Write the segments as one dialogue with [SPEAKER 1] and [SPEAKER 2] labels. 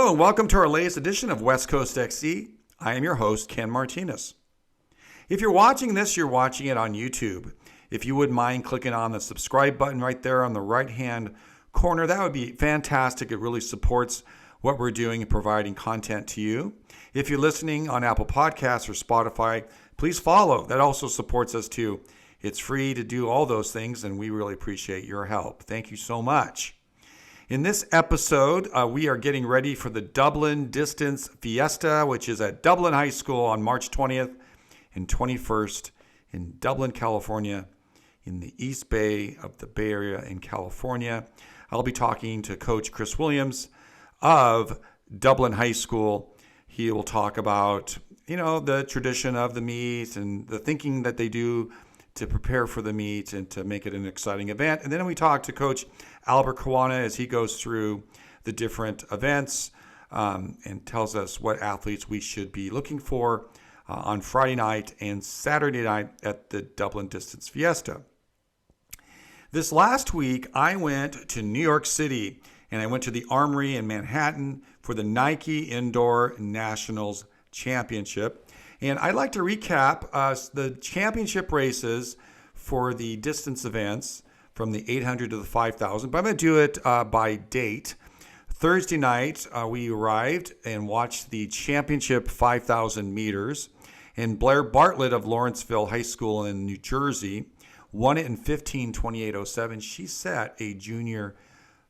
[SPEAKER 1] Hello and welcome to our latest edition of West Coast XE. I am your host, Ken Martinez. If you're watching this, you're watching it on YouTube. If you wouldn't mind clicking on the subscribe button right there on the right-hand corner, that would be fantastic. It really supports what we're doing and providing content to you. If you're listening on Apple Podcasts or Spotify, please follow. That also supports us too. It's free to do all those things, and we really appreciate your help. Thank you so much. In this episode, we are getting ready for the Dublin Distance Fiesta, which is at Dublin High School on March 20th and 21st in Dublin, California, in the East Bay of the Bay Area in California. I'll be talking to Coach Chris Williams of Dublin High School. He will talk about, the tradition of the meet and the thinking that they do to prepare for the meet and to make it an exciting event. And then we talk to Coach Albert Caruana as he goes through the different events and tells us what athletes we should be looking for on Friday night and Saturday night at the Dublin Distance Fiesta. This last week, I went to New York City and I went to the Armory in Manhattan for the Nike Indoor Nationals Championship. And I'd like to recap the championship races for the distance events from the 800 to the 5,000, but I'm going to do it by date. Thursday night, we arrived and watched the championship 5,000 meters, and Blair Bartlett of Lawrenceville High School in New Jersey won it in 15:28:07. She set a junior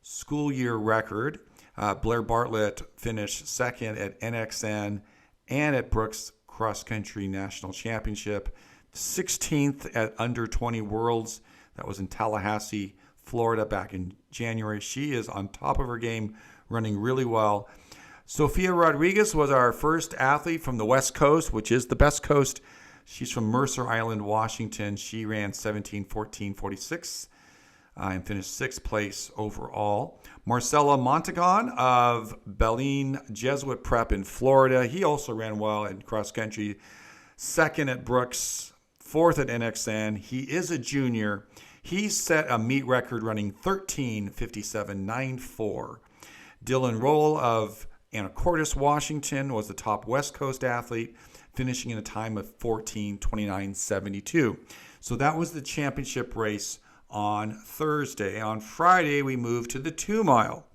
[SPEAKER 1] school year record. Blair Bartlett finished second at NXN and at Brooks Cross Country National Championship, 16th at Under 20 Worlds. That was in Tallahassee, Florida back in January. She is on top of her game, running really well. Sofia Rodriguez was our first athlete from the West Coast, which is the best coast. She's from Mercer Island, Washington. She ran 17:14:46 and finished 6th place overall. Marcelo Montagon of Belline Jesuit Prep in Florida. He also ran well in cross country. 2nd at Brooks, 4th at NXN. He is a junior. He set a meet record running 13:57:94. Dylan Roll of Anacortes, Washington was the top West Coast athlete, finishing in a time of 14:29:72. So that was the championship race on Thursday. On Friday, we moved to the 2-mile.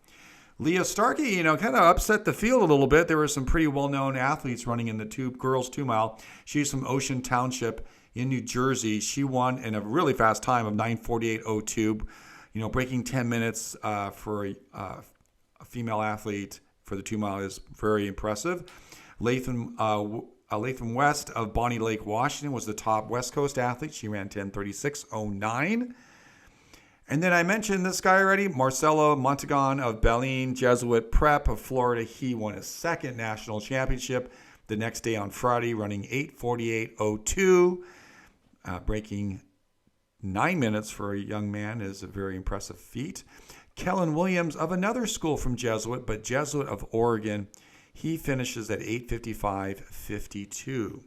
[SPEAKER 1] Leah Starkey, kind of upset the field a little bit. There were some pretty well-known athletes running in the girls 2-mile. She's from Ocean Township in New Jersey. She won in a really fast time of 9:48:02. Breaking 10 minutes for a female athlete for the 2-mile is very impressive. Latham West of Bonnie Lake, Washington was the top West Coast athlete. She ran 10:36:09. And then I mentioned this guy already, Marcelo Montagon of Belline Jesuit Prep of Florida. He won his 2nd national championship the next day on Friday, running 8:48:02. Breaking 9 minutes for a young man is a very impressive feat. Kellen Williams of another school from Jesuit, but Jesuit of Oregon, he finishes at 8:55:52.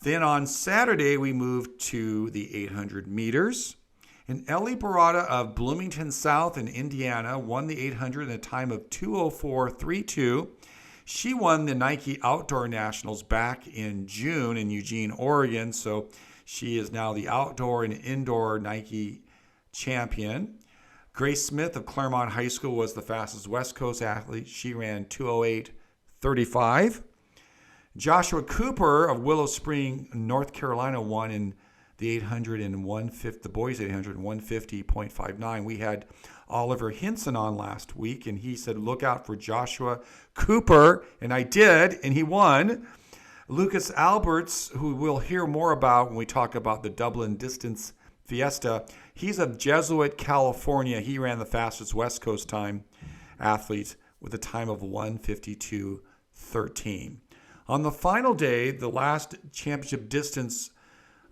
[SPEAKER 1] Then on Saturday, we moved to the 800 meters. And Ellie Barada of Bloomington South in Indiana won the 800 in a time of 2:04:32. She won the Nike Outdoor Nationals back in June in Eugene, Oregon. So she is now the outdoor and indoor Nike champion. Grace Smith of Claremont High School was the fastest West Coast athlete. She ran 2:08:35. Joshua Cooper of Willow Spring, North Carolina won in the 800 and 150, the boys 800 and 150.59. We had Oliver Hinson on last week, and he said, look out for Joshua Cooper, and I did, and he won. Lucas Alberts, who we'll hear more about when we talk about the Dublin Distance Fiesta, he's of Jesuit, California. He ran the fastest West Coast time athlete with a time of 1:52:13. On the final day, the last championship distance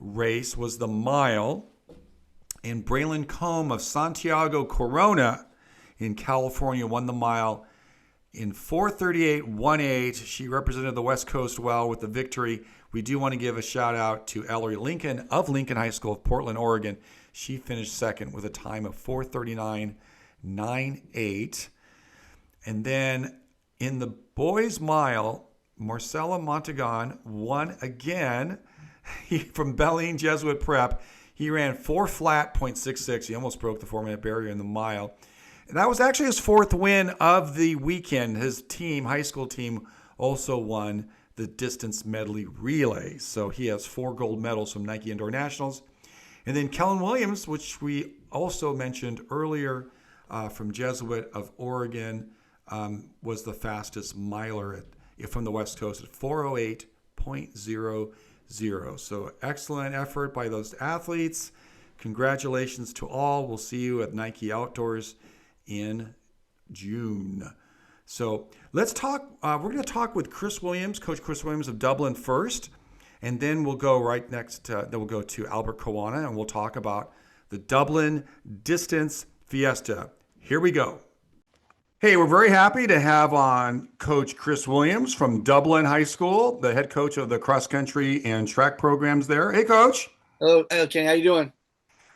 [SPEAKER 1] race was the mile, and Braylon Combe of Santiago Corona in California won the mile in 4:38:18. She represented the West Coast well with the victory. We do want to give a shout out to Ellery Lincoln of Lincoln High School of Portland, Oregon. She finished second with a time of 4:39:98. And then In the boys' mile, Marcelo Montagon won again. From Belline Jesuit Prep. He ran 4 flat, .66. He almost broke the 4-minute barrier in the mile. And that was actually his 4th win of the weekend. His team, high school team, also won the distance medley relay. So he has 4 gold medals from Nike Indoor Nationals. And then Kellen Williams, which we also mentioned earlier, from Jesuit of Oregon, was the fastest miler from the West Coast at 4:08.00. So excellent effort by those athletes. Congratulations to all. We'll see you at Nike Outdoors in June. So let's talk. We're going to talk with Chris Williams, Coach Chris Williams of Dublin first, and then we'll go right next. Then we'll go to Albert Caruana, and we'll talk about the Dublin Distance Fiesta. Here we go. Hey, we're very happy to have on Coach Chris Williams from Dublin High School, the head coach of the cross country and track programs there. Hey, Coach.
[SPEAKER 2] Hello, Ken. How you doing?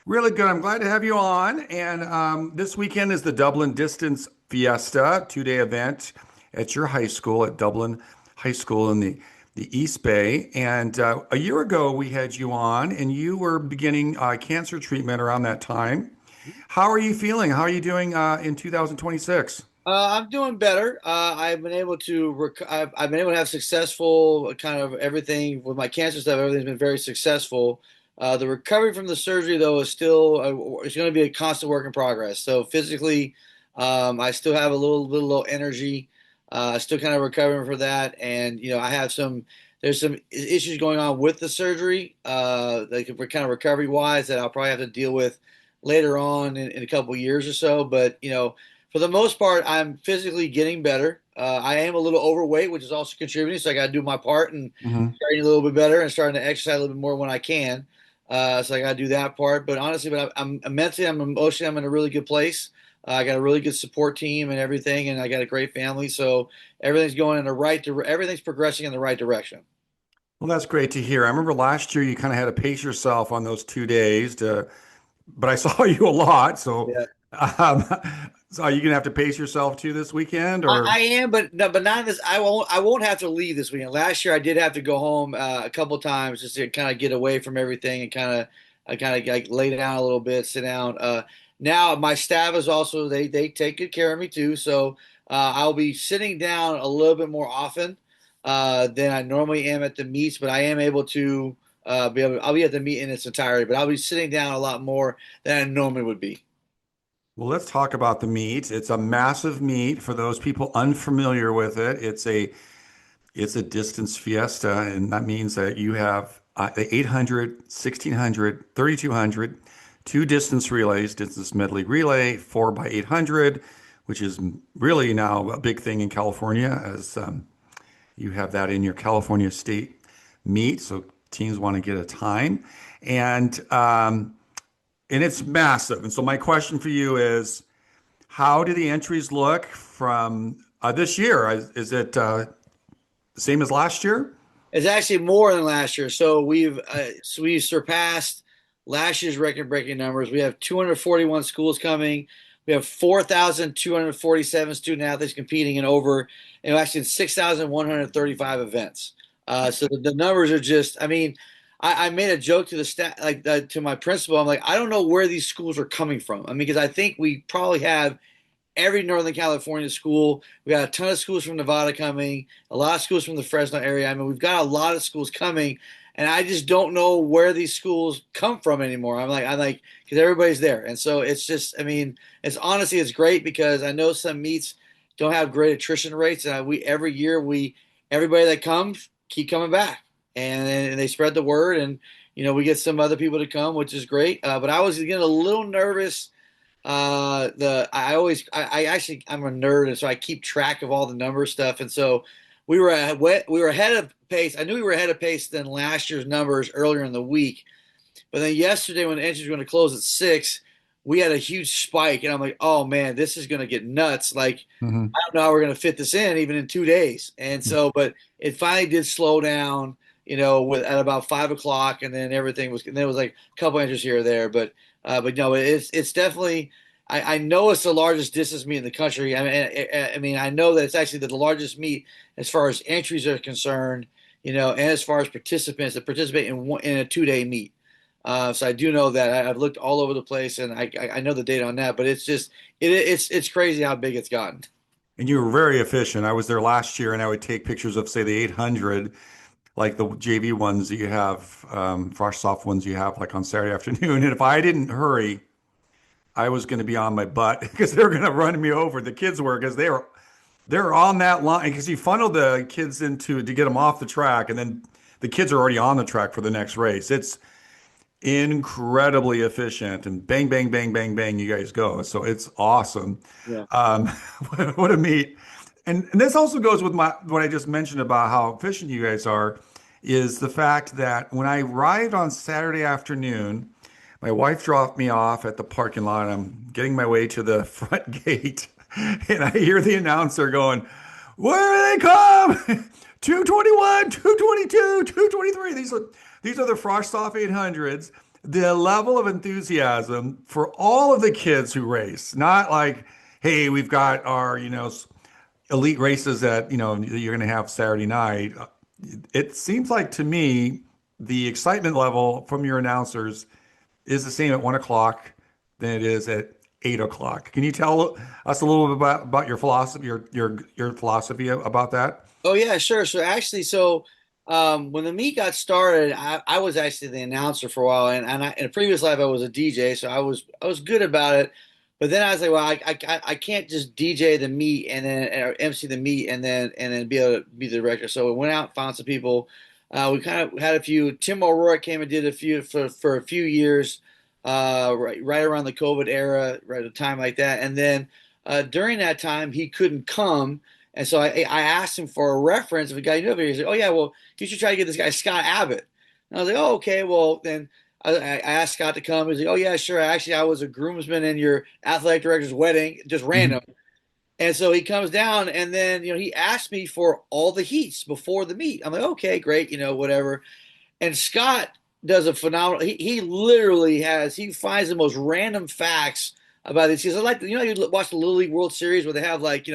[SPEAKER 1] Really good. I'm glad to have you on. And this weekend is the Dublin Distance Fiesta, 2-day event at your high school, at Dublin High School in the East Bay. And a year ago, we had you on, and you were beginning cancer treatment around that time. How are you feeling? How are you doing in 2026?
[SPEAKER 2] I'm doing better. I've been able to I've been able to have successful kind of everything with my cancer stuff. Everything's been very successful. The recovery from the surgery, though, is still it's going to be a constant work in progress. So physically, I still have a little low energy. Still kind of recovering for that, and I have there's some issues going on with the surgery, like kind of recovery wise, that I'll probably have to deal with later on in a couple of years or so. But for the most part, I'm physically getting better. I am a little overweight, which is also contributing, so I got to do my part and starting a little bit better and starting to exercise a little bit more when I can. So I got to do that part. But honestly, I'm mentally, I'm emotionally, I'm in a really good place. I got a really good support team and everything, and I got a great family. So everything's going in the everything's progressing in the right direction.
[SPEAKER 1] Well, that's great to hear. I remember last year you kind of had to pace yourself on those 2 days but I saw you a lot. So,
[SPEAKER 2] Yeah.
[SPEAKER 1] um, so are you gonna have to pace yourself too this weekend, or?
[SPEAKER 2] I am, but no, but not this. I won't. I won't have to leave this weekend. Last year, I did have to go home a couple of times just to kind of get away from everything and I kind of like lay down a little bit, sit down. Now my staff is also they take good care of me too. So I'll be sitting down a little bit more often than I normally am at the meets, but I am able to I'll be at the meet in its entirety, but I'll be sitting down a lot more than I normally would be.
[SPEAKER 1] Well, let's talk about the meet. It's a massive meet for those people unfamiliar with it. It's a distance fiesta, and that means that you have the 800, 1600, 3200, 2 distance relays, distance medley relay, 4x800, which is really now a big thing in California, as you have that in your California state meet. So teams want to get a time, and it's massive. And so my question for you is, how do the entries look from this year? Is it the same as last year?
[SPEAKER 2] It's actually more than last year. So we've surpassed last year's record-breaking numbers. We have 241 schools coming. We have 4,247 student athletes competing in actually 6,135 events. So the numbers are just, I mean, I made a joke to the staff, like to my principal. I'm like, I don't know where these schools are coming from. I mean, because I think we probably have every Northern California school. We got a ton of schools from Nevada coming, a lot of schools from the Fresno area. I mean, we've got a lot of schools coming, and I just don't know where these schools come from anymore. I'm like, because everybody's there, and so it's just, I mean, it's honestly, it's great because I know some meets don't have great attrition rates, and every year everybody that comes keep coming back, and they spread the word, and we get some other people to come, which is great. But I was getting a little nervous. I'm a nerd, and so I keep track of all the number stuff. And so we were ahead of pace. I knew we were ahead of pace than last year's numbers earlier in the week. But then yesterday, when the entries were going to close at 6, we had a huge spike, and I'm like, oh man, this is going to get nuts. Like,
[SPEAKER 1] Mm-hmm.
[SPEAKER 2] I don't know how we're going to fit this in even in 2 days. And so, but it finally did slow down, at about 5 o'clock, and then there was like a couple entries here or there. But no, it's definitely, I know it's the largest distance meet in the country. I mean, I know that it's actually the largest meet as far as entries are concerned, and as far as participants that participate in a 2 day meet. So I do know that. I've looked all over the place, and I know the data on that. But it's just it's crazy how big it's gotten.
[SPEAKER 1] And you were very efficient. I was there last year, and I would take pictures of, say, the 800, like the JV ones that you have, frosh soft ones you have, like on Saturday afternoon. And if I didn't hurry, I was going to be on my butt because they were going to run me over. The kids were because they're on that line because you funnel the kids into to get them off the track, and then the kids are already on the track for the next race. It's incredibly efficient, and bang, bang, bang, bang, bang, you guys go. So it's awesome.
[SPEAKER 2] Yeah.
[SPEAKER 1] Um, what a meet. And this also goes with what I just mentioned about how efficient you guys are, is the fact that when I arrived on Saturday afternoon, my wife dropped me off at the parking lot. I'm getting my way to the front gate, and I hear the announcer going, "Where they come? 221, 222, 223." These are the Frostoff 800s. The level of enthusiasm for all of the kids who race, not like, hey, we've got our, elite races that, that you're going to have Saturday night. It seems like to me, the excitement level from your announcers is the same at 1 o'clock than it is at 8 o'clock. Can you tell us a little bit about your philosophy, your philosophy about that?
[SPEAKER 2] Oh yeah, sure. So actually, when the meet got started, I was actually the announcer for a while, and in a previous life I was a DJ, so I was good about it. But then I was like, well, I can't just DJ the meet and then or MC the meet and then be able to be the director. So we went out, found some people. We kind of had a few. Tim O'Rourke came and did a few for a few years, right around the COVID era, right at a time like that. And then during that time, he couldn't come. And so I asked him for a reference of a guy you know. He said, "Oh yeah, well you should try to get this guy Scott Abbott." And I was like, "Oh okay, well then." I asked Scott to come. He's like, "Oh yeah, sure. Actually, I was a groomsman in your athletic director's wedding, just random."
[SPEAKER 1] Mhm.
[SPEAKER 2] And so he comes down, and then he asked me for all the heats before the meet. I'm like, "Okay, great, whatever." And Scott does a phenomenal. He literally he finds the most random facts about these. Because I like you watch the Little League World Series where they have like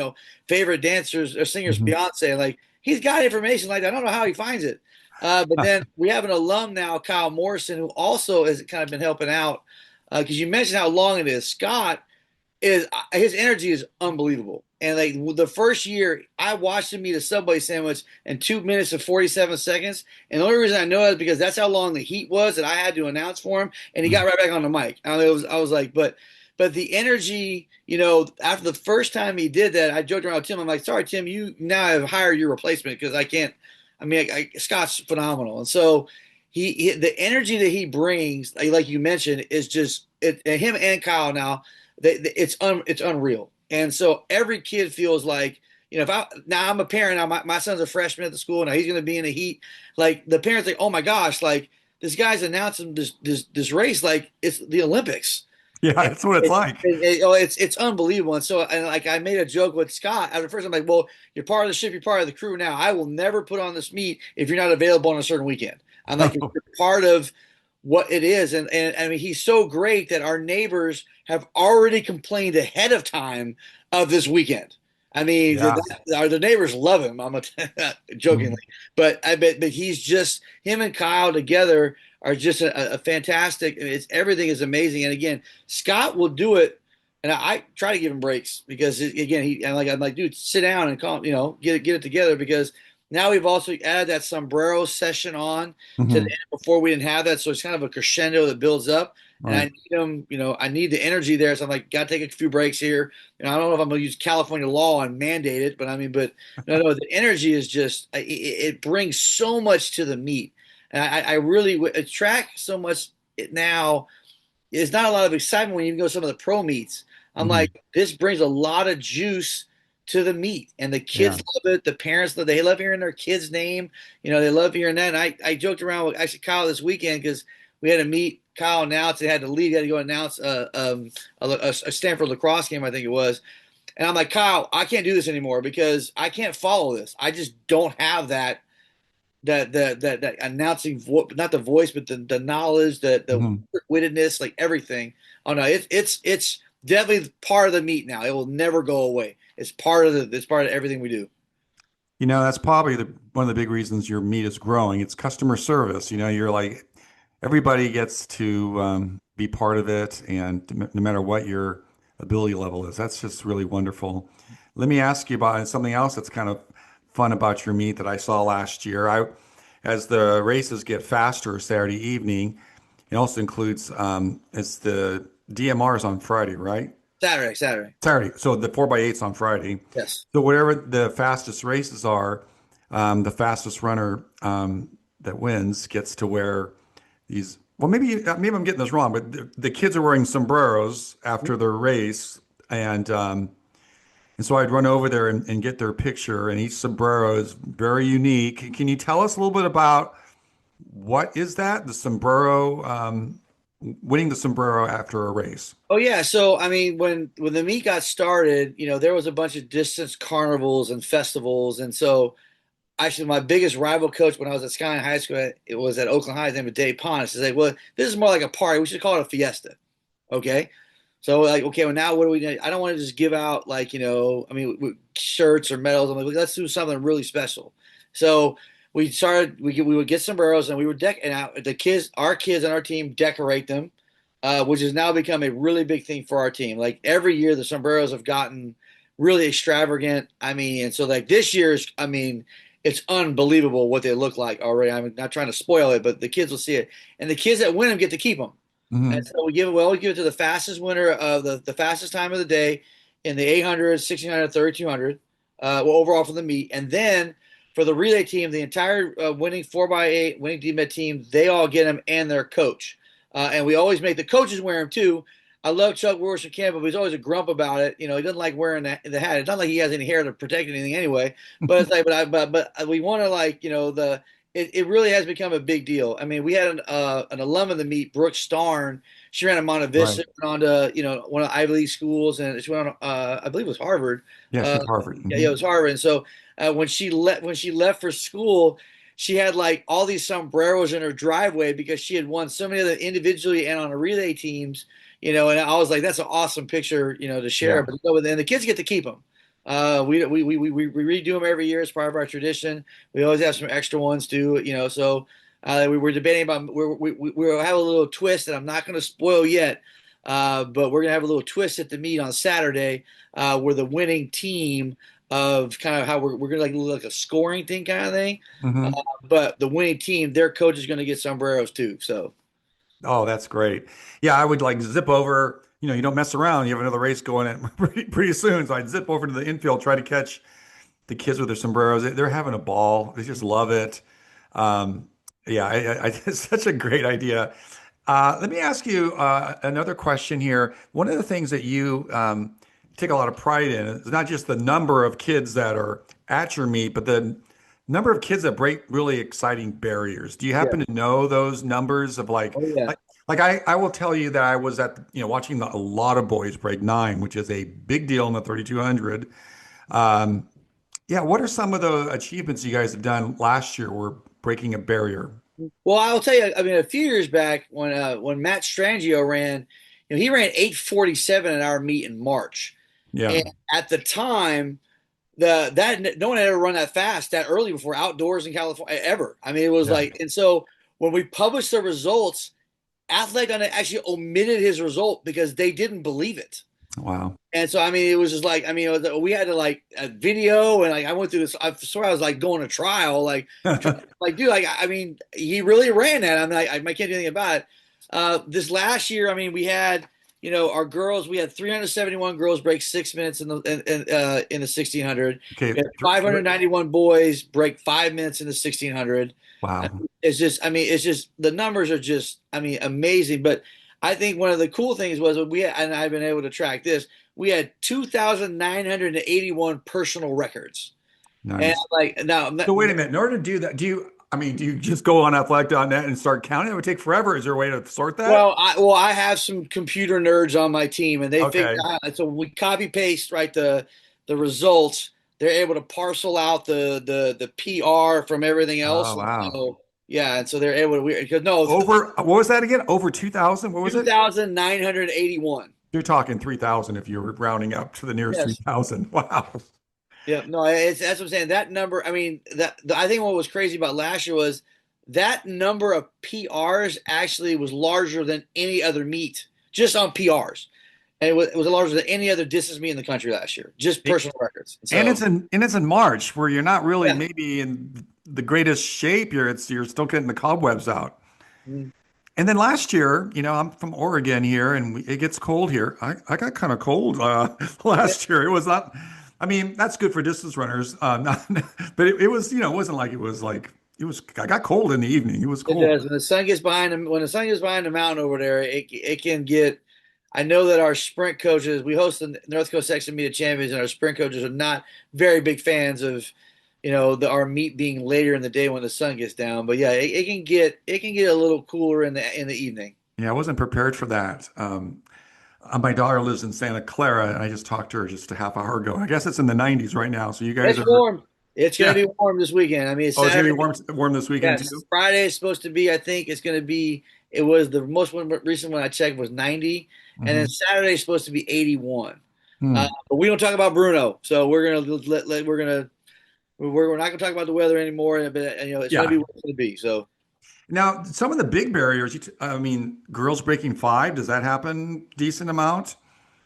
[SPEAKER 2] favorite dancers or singers,
[SPEAKER 1] Mhm.
[SPEAKER 2] Beyonce. Like he's got information like that. I don't know how he finds it. But then we have an alum now, Kyle Morrison, who also has kind of been helping out because you mentioned how long it is. Scott is his energy is unbelievable. And like the first year, I watched him eat a Subway sandwich in 2 minutes and 47 seconds. And the only reason I know that is because that's how long the heat was that I had to announce for him. And he got right back on the mic. I was like, but the energy, after the first time he did that, I joked around with Tim. I'm like, sorry, Tim, you now have hired your replacement because I can't. I mean, Scott's phenomenal. And so the energy that he brings, like you mentioned, is just him and Kyle now it's unreal. And so every kid feels like, if I'm a parent, now my son's a freshman at the school, now he's going to be in the heat. Like the parents like, oh my gosh, like this guy's announcing this race like it's the Olympics.
[SPEAKER 1] Yeah,
[SPEAKER 2] And
[SPEAKER 1] that's what it's like.
[SPEAKER 2] it's unbelievable. And so, and like I made a joke with Scott at first. I'm like, well, you're part of the ship, you're part of the crew now. I will never put on this meet if you're not available on a certain weekend. I'm like, you're part of what it is. And I mean, he's so great that our neighbors have already complained ahead of time of this weekend. I mean,
[SPEAKER 1] Yeah.
[SPEAKER 2] the neighbors love him. Jokingly,
[SPEAKER 1] Mhm.
[SPEAKER 2] but I bet, but he's just him and Kyle together are just a fantastic. It's everything is amazing. And again, Scott will do it, and I try to give him breaks because again, I'm like, dude, sit down and calm, get it together because now we've also added that sombrero session on to the
[SPEAKER 1] Mhm.
[SPEAKER 2] end. Before we didn't have that, so it's kind of a crescendo that builds up. And I
[SPEAKER 1] Right.
[SPEAKER 2] need him, I need the energy there. So I'm like, got to take a few breaks here. I don't know if I'm going to use California law and mandate it, but I mean, but no, the energy is just it brings so much to the meet, and I really attract so much now. There's not a lot of excitement when you go to some of the pro meets. I'm
[SPEAKER 1] Mhm.
[SPEAKER 2] like, this brings a lot of juice to the meet, and the kids
[SPEAKER 1] Yeah.
[SPEAKER 2] love it. The parents they love hearing their kid's name. They love hearing that. And I joked around with actually Kyle this weekend because we had to meet. Kyle announced they had to leave. He had to go announce a Stanford lacrosse game, I think it was. And I'm like, Kyle, I can't do this anymore because I can't follow this. I just don't have that announcing not the voice but the knowledge, the
[SPEAKER 1] Mhm.
[SPEAKER 2] wittedness, like everything. Oh no, it's definitely part of the meet now. It will never go away. It's part of everything we do.
[SPEAKER 1] That's probably one of the big reasons your meet is growing. It's customer service. You're like everybody gets to be part of it, and no matter what your ability level is, that's just really wonderful. Let me ask you about something else that's kind of fun about your meet that I saw last year. As the races get faster Saturday evening, it also includes it's the DMRs on Friday, right?
[SPEAKER 2] Saturday, Saturday.
[SPEAKER 1] Saturday. So the 4x8s on Friday.
[SPEAKER 2] Yes.
[SPEAKER 1] So whatever the fastest races are, the fastest runner that wins gets to wear these. Well, maybe I'm getting this wrong, but the kids are wearing sombreros after their race, and so I'd run over there and get their picture, and each sombrero is very unique. Can you tell us a little bit about what is that? The sombrero, winning the sombrero after a race.
[SPEAKER 2] Oh yeah. So I mean, when the meet got started, there was a bunch of distance carnivals and festivals, and so actually my biggest rival coach when I was at Skyline High School, it was at Oakland High, his name was Dave Pontus. He's like, well, this is more like a party. We should call it a fiesta. Okay. So like, okay, well now what do we do? I don't want to just give out like, I mean, shirts or medals. I'm like, let's do something really special. So we would get sombreros and we would deck and out our kids on our team decorate them, which has now become a really big thing for our team. Like every year the sombreros have gotten really extravagant. I mean, and so like this year's, I mean, it's unbelievable what they look like already. I'm not trying to spoil it, but the kids will see it, and the kids that win them get to keep them. And
[SPEAKER 1] Hmm.
[SPEAKER 2] so we always give it to the fastest winner of the fastest time of the day in the 800, 1600, 3200, well, overall for the meet. And then for the relay team, the entire winning 4x8, winning DMET team, they all get them and their coach. And we always make the coaches wear them too. I love Chuck Wars from Canada, but he's always a grump about it. He doesn't like wearing the hat. It's not like he has any hair to protect anything anyway. But it's like, but we want to like, it really has become a big deal. I mean, we had an alum of the meet, Brooke Starn. She ran a Monte
[SPEAKER 1] Right.
[SPEAKER 2] Vista, went on to one of the Ivy League schools, and she went on, I believe it was Harvard.
[SPEAKER 1] Yeah, she's Harvard.
[SPEAKER 2] Yeah, it was Harvard. And so when she left for school, she had like all these sombreros in her driveway because she had won so many of them individually and on the relay teams. And I was like, that's an awesome picture, to share.
[SPEAKER 1] Yeah.
[SPEAKER 2] But then the kids get to keep them. We redo them every year as part of our tradition. We always have some extra ones too, So we were debating about we'll have a little twist that I'm not going to spoil yet, but we're gonna have a little twist at the meet on Saturday, where the winning team of kind of how we're gonna like look like a scoring thing kind of thing, uh,
[SPEAKER 1] Hmm.
[SPEAKER 2] but the winning team, their coach is going to get sombreros too. So
[SPEAKER 1] Oh, that's great. Yeah, I would like zip over. You don't mess around. You have another race going in pretty soon. So I'd zip over to the infield, try to catch the kids with their sombreros. They're having a ball. They just love it. Um, yeah, it's such a great idea. Let me ask you another question here. One of the things that you take a lot of pride in is not just the number of kids that are at your meet, but the number of kids that break really exciting barriers. Do you
[SPEAKER 2] yeah,
[SPEAKER 1] happen to know those numbers of
[SPEAKER 2] oh yeah.
[SPEAKER 1] like I will tell you that I was at watching a lot of boys break nine, which is a big deal in the 3200. Um, yeah, what are some of the achievements you guys have done last year? Were breaking a barrier.
[SPEAKER 2] Well, I'll tell you. I mean, a few years back when Matt Strangio ran, he ran 8:47 at our meet in March,
[SPEAKER 1] Yeah,
[SPEAKER 2] and at the time, that no one had ever run that fast that early before outdoors in California ever. I mean, it was
[SPEAKER 1] yeah.
[SPEAKER 2] like, and so when we published the results, Athletic actually omitted his result because they didn't believe it.
[SPEAKER 1] Wow.
[SPEAKER 2] And so, I mean, it was just like, I mean, we had to like a video, and like I went through this. I swear I was like going to trial, like dude, like I mean, he really ran that. I'm like, I can't do anything about it. This last year, I mean, we had, our girls. We had 371 girls break 6 minutes in the 1600.
[SPEAKER 1] Okay.
[SPEAKER 2] We had 591 boys break 5 minutes in the 1600.
[SPEAKER 1] Wow.
[SPEAKER 2] It's just, I mean, it's just the numbers are just, I mean, amazing. But I think one of the cool things was and I've been able to track this. We had 2,981 personal records, and
[SPEAKER 1] Nice.
[SPEAKER 2] like now,
[SPEAKER 1] So wait a minute. In order to do that, do you just go on athletic.net and start counting? It would take forever. Is there a way to sort that?
[SPEAKER 2] I have some computer nerds on my team, and they figured
[SPEAKER 1] Okay.
[SPEAKER 2] out. So when we copy paste right the results, they're able to parcel out the PR from everything else.
[SPEAKER 1] Oh,
[SPEAKER 2] And
[SPEAKER 1] wow.
[SPEAKER 2] so yeah, and so they're able to because no
[SPEAKER 1] Over, what was that again? Over 2,000? What was it?
[SPEAKER 2] 2,981.
[SPEAKER 1] You're talking 3,000 if you're rounding up to the nearest
[SPEAKER 2] Yes.
[SPEAKER 1] 3,000. Wow.
[SPEAKER 2] Yeah, no, that's what I'm saying. That number, I mean, I think what was crazy about last year was that number of PRs actually was larger than any other meet, just on PRs, and it was larger than any other distance meet in the country last year, just personal records.
[SPEAKER 1] And
[SPEAKER 2] So
[SPEAKER 1] it's in March where you're not really
[SPEAKER 2] yeah,
[SPEAKER 1] maybe in the greatest shape. You're still getting the cobwebs out.
[SPEAKER 2] mm,
[SPEAKER 1] And then last year, I'm from Oregon here, and it gets cold here. I got kind of cold
[SPEAKER 2] yeah,
[SPEAKER 1] last year. It was not. I mean, that's good for distance runners, but it was, it wasn't like it was like it was. I got cold in the evening. It was
[SPEAKER 2] it
[SPEAKER 1] cold.
[SPEAKER 2] does. When the sun gets behind the mountain over there, it can get. I know that our sprint coaches, we host the North Coast Section Meet of Champions, and our sprint coaches are not very big fans of our meet being later in the day when the sun gets down. But yeah, it can get a little cooler in the evening.
[SPEAKER 1] Yeah, I wasn't prepared for that. My daughter lives in Santa Clara, and I just talked to her just a half hour ago. I guess it's in the 90s right now. So you guys
[SPEAKER 2] It's
[SPEAKER 1] are,
[SPEAKER 2] warm. It's going to
[SPEAKER 1] yeah.
[SPEAKER 2] be warm this weekend. I mean, it's
[SPEAKER 1] Oh, it's gonna be
[SPEAKER 2] Saturday.
[SPEAKER 1] warm this weekend
[SPEAKER 2] Yes,
[SPEAKER 1] too.
[SPEAKER 2] Friday is supposed to be. I think it's going to be. It was the most recent one I checked was 90, and then
[SPEAKER 1] Hmm.
[SPEAKER 2] Saturday is supposed to be 81.
[SPEAKER 1] Hmm.
[SPEAKER 2] But we don't talk about Bruno, so we're not going to talk about the weather anymore. But it's going to be
[SPEAKER 1] Yeah.
[SPEAKER 2] what it's going to be. So
[SPEAKER 1] Now, some of the big barriers, I mean, girls breaking five, does that happen decent amount?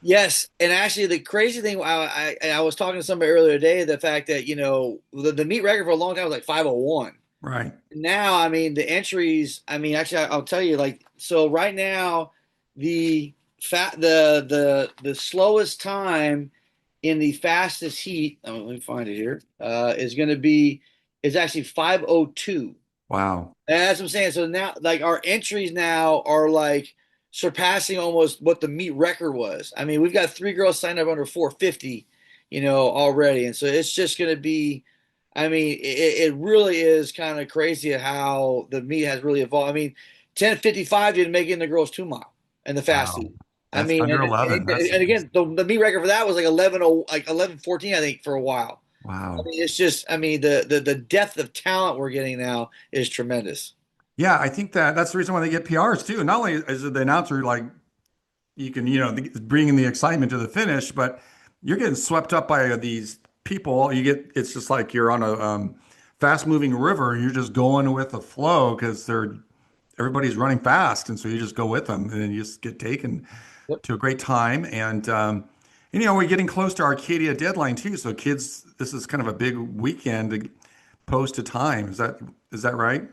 [SPEAKER 2] yes, and actually, the crazy thing I was talking to somebody earlier today, the fact that the meet record for a long time was like 501.
[SPEAKER 1] Right.
[SPEAKER 2] Now, I mean, the entries. I mean, actually, I'll tell you, like, so right now, the the slowest time in the fastest heat. Let me find it here. Is actually 5:02.
[SPEAKER 1] Wow.
[SPEAKER 2] And that's what I'm saying. So now, like, our entries now are like surpassing almost what the meet record was. I mean, we've got three girls signed up under 450, already, and so it's just going to be. I mean, it really is kind of crazy how the meet has really evolved. I mean, 10:55 didn't make it in the girls 2 mile and the fast
[SPEAKER 1] Wow.
[SPEAKER 2] heat. I
[SPEAKER 1] That's
[SPEAKER 2] mean,
[SPEAKER 1] under
[SPEAKER 2] and,
[SPEAKER 1] 11. That's
[SPEAKER 2] and again, the meet record for that was like 11:14, I think, for a while. I
[SPEAKER 1] wow.
[SPEAKER 2] mean, it's just, I mean, the depth of talent we're getting now is tremendous.
[SPEAKER 1] Yeah, I think that's the reason why they get PRs too. Not only is it the announcer like you can, bringing the excitement to the finish, but you're getting swept up by these people. It's just like you're on a fast moving river. You're just going with the flow because everybody's running fast. And so you just go with them and then you just get taken
[SPEAKER 2] Yep.
[SPEAKER 1] to a great time. And we're getting close to Arcadia deadline too. So kids, this is kind of a big weekend to post a time. Is that right?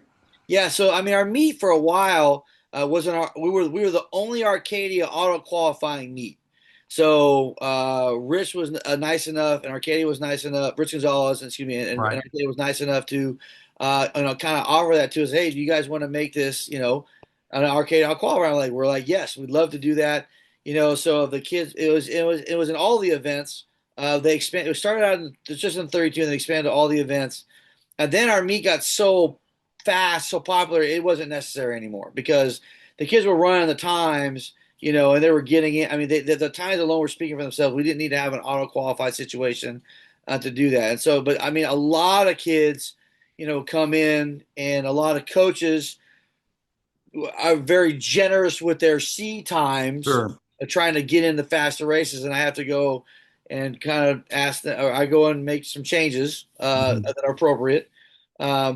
[SPEAKER 2] Yeah, so I mean, our meet for a while wasn't our. We were the only Arcadia auto qualifying meet. So Rich was nice enough, and Arcadia was nice enough. Rich Gonzalez, excuse me, and
[SPEAKER 1] Right.
[SPEAKER 2] Arcadia was nice enough to, kind of offer that to us. Hey, do you guys want to make this, an Arcadia auto qualifying? We're like, yes, we'd love to do that. So the kids, it was in all the events. They expand. It started out just in 32, and they expanded to all the events. And then our meet got so fast, so popular, it wasn't necessary anymore because the kids were running the times, and they were getting it. I mean, the times alone were speaking for themselves. We didn't need to have an auto qualified situation to do that. And so, but I mean, a lot of kids, come in, and a lot of coaches are very generous with their C times,
[SPEAKER 1] Sure.
[SPEAKER 2] trying to get into faster races. And I have to go and kind of ask them, or I go and make some changes
[SPEAKER 1] Mhm.
[SPEAKER 2] that are appropriate. Our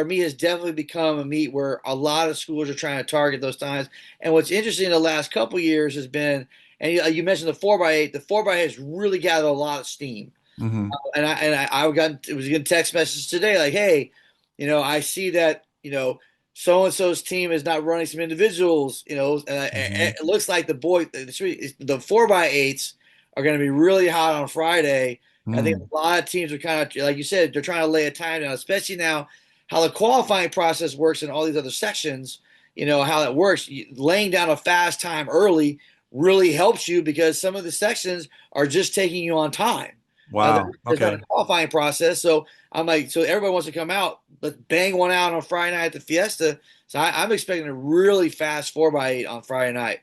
[SPEAKER 2] meet has definitely become a meet where a lot of schools are trying to target those times. And what's interesting in the last couple of years has been, and you mentioned the 4x8. The 4x8 has really gathered a lot of steam.
[SPEAKER 1] Mhm.
[SPEAKER 2] I got it was getting text message today like, hey, I see that so and so's team is not running some individuals.
[SPEAKER 1] Mhm.
[SPEAKER 2] It looks like the 4x8s are going to be really hot on Friday. I think
[SPEAKER 1] Mhm.
[SPEAKER 2] a lot of teams are kind of like you said, they're trying to lay a time down, especially now how the qualifying process works in all these other sections. How that works. Laying down a fast time early really helps you because some of the sections are just taking you on time.
[SPEAKER 1] Wow.
[SPEAKER 2] There's not a
[SPEAKER 1] Okay.
[SPEAKER 2] qualifying process. So I'm like, so everybody wants to come out, let's bang one out on Friday night at the Fiesta. So I'm expecting a really fast 4x8 on Friday night.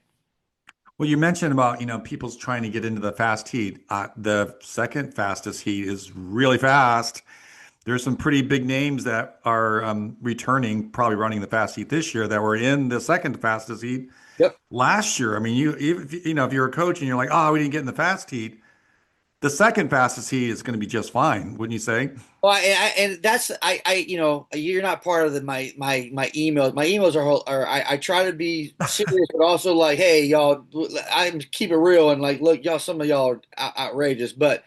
[SPEAKER 1] Well, you mentioned about, people's trying to get into the fast heat. The second fastest heat is really fast. there's some pretty big names that are returning, probably running the fast heat this year that were in the second fastest heat
[SPEAKER 2] Yep.
[SPEAKER 1] last year. I mean, if you're a coach and you're like, oh, we didn't get in the fast heat, the second fastest heat is going to be just fine, wouldn't you say?
[SPEAKER 2] Well, and that's you're not part of my emails. My emails are I try to be serious, but also like, hey, y'all, I'm keep it real and like, look, y'all, some of y'all are outrageous, but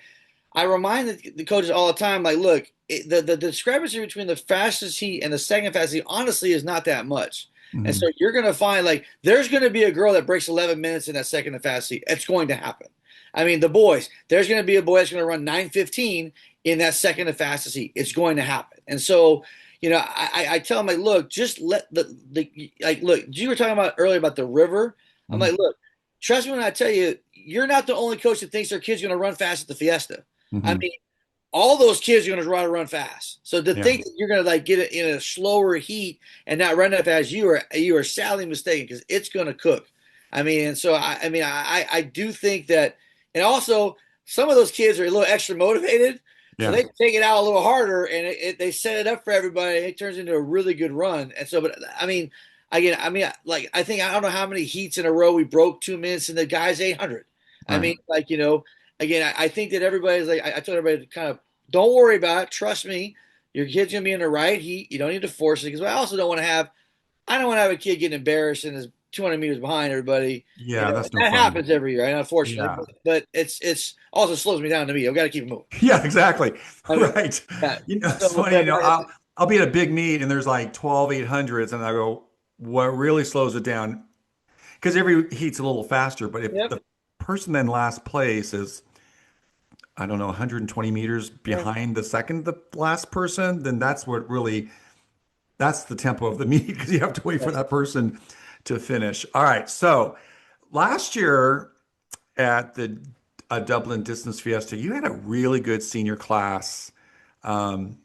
[SPEAKER 2] I remind the coaches all the time, like, look, the discrepancy between the fastest heat and the second fastest heat, honestly, is not that much. And so
[SPEAKER 1] Hmm.
[SPEAKER 2] you're going to find, like, there's going to be a girl that breaks 11 minutes in that second and fast heat. It's going to happen. I mean, the boys, there's going to be a boy that's going to run 9:15 in that second and fastest heat. It's going to happen. And so, I tell them, like, look, just let like, look, you were talking about earlier about the river. I'm
[SPEAKER 1] Hmm.
[SPEAKER 2] like, look, trust me when I tell you, you're not the only coach that thinks their kid's going to run fast at the Fiesta. I
[SPEAKER 1] Hmm.
[SPEAKER 2] mean, all those kids are going to run fast. So to
[SPEAKER 1] Yeah.
[SPEAKER 2] think that you're going to like get it in a slower heat and not run that fast, you are sadly mistaken because it's going to cook. I mean, and so I do think that, and also some of those kids are a little extra motivated, so
[SPEAKER 1] Yeah.
[SPEAKER 2] they take it out a little harder, and they set it up for everybody. And it turns into a really good run. And so, but I mean, again, like I think I don't know how many heats in a row we broke 2 minutes, and the guy's 800. I
[SPEAKER 1] Right.
[SPEAKER 2] mean, like again, I think that everybody's like, I told everybody to kind of don't worry about it. Trust me, your kid's gonna be in the right heat. You don't need to force it because I also don't want to have, I don't want to have a kid getting embarrassed and is 200 meters behind everybody.
[SPEAKER 1] Yeah, that's no
[SPEAKER 2] That
[SPEAKER 1] fun.
[SPEAKER 2] happens every year, and unfortunately,
[SPEAKER 1] Yeah.
[SPEAKER 2] but it's also slows me down to me. I've got to keep it moving.
[SPEAKER 1] Yeah, exactly.
[SPEAKER 2] I mean,
[SPEAKER 1] Right.
[SPEAKER 2] yeah.
[SPEAKER 1] It's
[SPEAKER 2] So,
[SPEAKER 1] funny,
[SPEAKER 2] but,
[SPEAKER 1] I'll be at a big meet and there's like 12 800s and I go, what really slows it down? Because every heat's a little faster, but if
[SPEAKER 2] yep.
[SPEAKER 1] the person in last place is, I don't know, 120 meters
[SPEAKER 2] Yeah.
[SPEAKER 1] behind the second the last person, then that's the tempo of the meet because you have to wait for that person to finish. All right. So last year at the Dublin Distance Fiesta, you had a really good senior class um,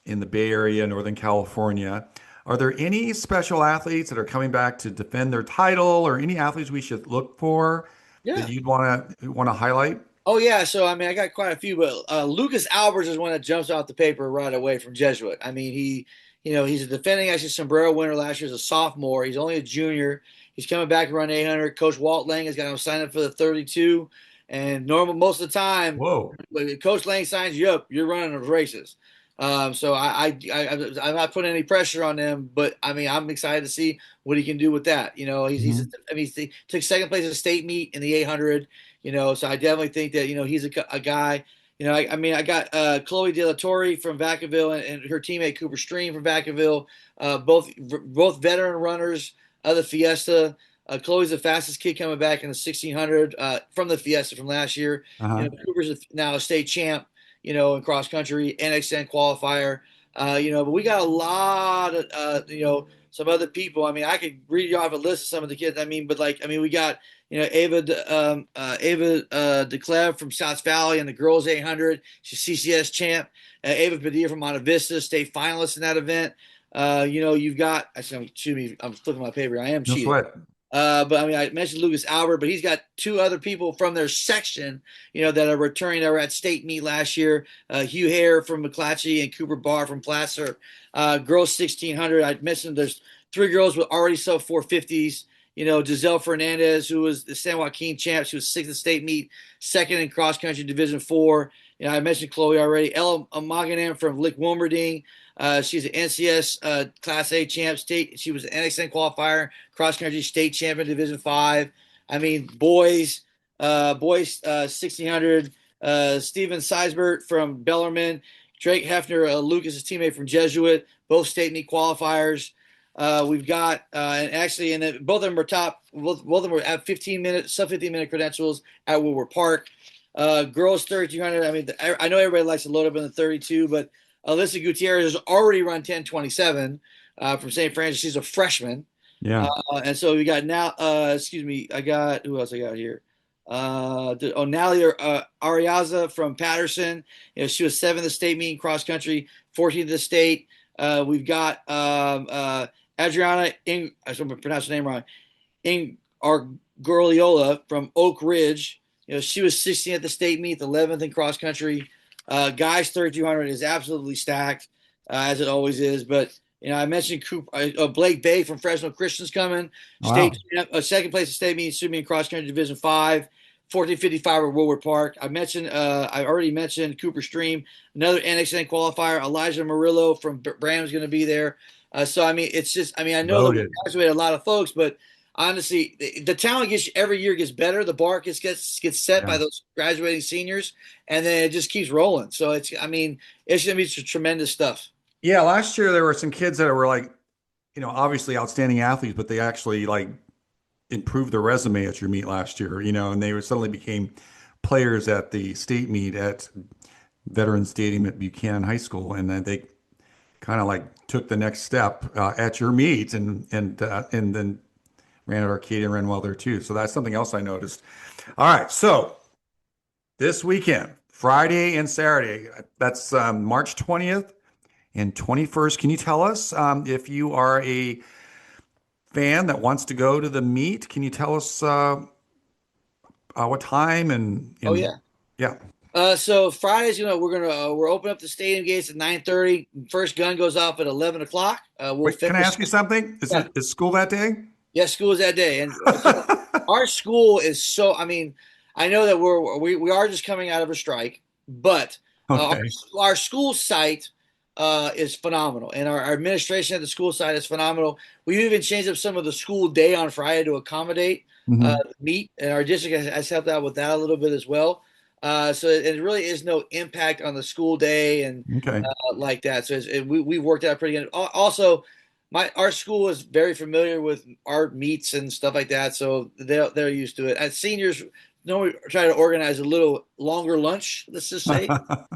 [SPEAKER 1] in the Bay Area, Northern California. Are there any special athletes that are coming back to defend their title, or any athletes we should look for that
[SPEAKER 2] Yeah.
[SPEAKER 1] you'd want to highlight?
[SPEAKER 2] Oh yeah, so I mean, I got quite a few, but Lucas Albers is one that jumps out the paper right away from Jesuit. I mean, he's a defending actually sombrero winner last year as a sophomore. He's only a junior. He's coming back to run 800. Coach Walt Lang has got him signed up for the 32, and normal most of the time,
[SPEAKER 1] Whoa.
[SPEAKER 2] when Coach Lang signs you up, you're running those races. So I'm not putting any pressure on him, but I mean, I'm excited to see what he can do with that.
[SPEAKER 1] Mhm.
[SPEAKER 2] He took second place at a state meet in the 800. So I definitely think that he's a guy. I got Chloe De La Torre from Vacaville and her teammate Cooper Stream from Vacaville, both veteran runners of the Fiesta. Chloe's the fastest kid coming back in the 1600 from the Fiesta from last year.
[SPEAKER 1] Uh-huh.
[SPEAKER 2] Cooper's now a state champ. In cross country, NXN qualifier. But we got a lot of some other people. I mean, I could read you off a list of some of the kids. We got Ava DeCleve from South Valley in the girls 800. She's CCS champ. Ava Padilla from Monte Vista, state finalist in that event. You've got. Excuse me, I'm flipping my paper. I am
[SPEAKER 1] No
[SPEAKER 2] cheating.
[SPEAKER 1] sweat.
[SPEAKER 2] But I mean, I mentioned Lucas Albert, but he's got two other people from their section, that are returning. That were at state meet last year. Hugh Hare from McClatchy and Cooper Barr from Placer. Girls 1600. I mentioned there's three girls with already sub 450s. Giselle Fernandez, who was the San Joaquin champ. She was sixth at state meet, second in cross country Division 4. I mentioned Chloe already. Ella Maganan from Lick Wilmerding. She's an NCS Class A champ. She was an NXN qualifier, cross country state champion, Division 5. I mean, boys 1600. Steven Seisbert from Bellarmine, Drake Hefner, Lucas's teammate from Jesuit, both state meet qualifiers. We've got and actually, and both of them were top. Both of them were at 15-minute, sub 15-minute credentials at Woodward Park. Girls 3200. I mean, I know everybody likes to load up in the 32, but Alyssa Gutierrez has already run 10:27 from St. Francis. She's a freshman.
[SPEAKER 1] Yeah.
[SPEAKER 2] And so we got now, excuse me, I got, who else I got here? Nalia Ariaza from Patterson. She was seventh in the state meet in cross country, 14th in the state. We've got Adriana, I'm going to pronounce her name wrong, in Argoriola from Oak Ridge. She was 16th at the state meet, 11th in cross country. Guys 3200 is absolutely stacked, as it always is. But I mentioned Blake Bay from Fresno Christian's coming.
[SPEAKER 1] Wow.
[SPEAKER 2] State second place in state meet, should be in cross country Division 5. 1455 at Woodward Park. I already mentioned Cooper Stream, another NXN qualifier. Elijah Murillo from Bram's going to be there. So I mean, it's just, I mean, I know that we
[SPEAKER 1] Loaded.
[SPEAKER 2] graduated a lot of folks, but honestly, the talent every year gets better. The bar gets set
[SPEAKER 1] Yeah.
[SPEAKER 2] by those graduating seniors, and then it just keeps rolling. So I mean, it's going to be tremendous stuff.
[SPEAKER 1] Yeah, last year there were some kids that were like, obviously outstanding athletes, but they actually like improved their resume at your meet last year, and they suddenly became players at the state meet at Veterans Stadium at Buchanan High School, and then they kind of like took the next step at your meet, and then ran at Arcadia and ran well there too. So that's something else I noticed. All right, so this weekend, Friday and Saturday, that's March 20th and 21st. Can you tell us if you are a fan that wants to go to the meet? Can you tell us what time and
[SPEAKER 2] Oh yeah.
[SPEAKER 1] yeah.
[SPEAKER 2] So Fridays, we're opening up the stadium gates at 9:30. First gun goes off at 11 o'clock. We'll
[SPEAKER 1] Wait, can I
[SPEAKER 2] finish.
[SPEAKER 1] ask you something?
[SPEAKER 2] Yeah.
[SPEAKER 1] Is school that day?
[SPEAKER 2] Yeah, school is that day, and so our school is so. I mean, I know that we are just coming out of a strike, but
[SPEAKER 1] Okay.
[SPEAKER 2] our school site is phenomenal, and our administration at the school site is phenomenal. We even changed up some of the school day on Friday to accommodate
[SPEAKER 1] Hmm.
[SPEAKER 2] meet, and our district has helped out with that a little bit as well. So it really is no impact on the school day and
[SPEAKER 1] Okay.
[SPEAKER 2] like that. So we worked out pretty good. Also, our school is very familiar with our meets and stuff like that, so they're used to it. As seniors, normally try to organize a little longer lunch, let's just say,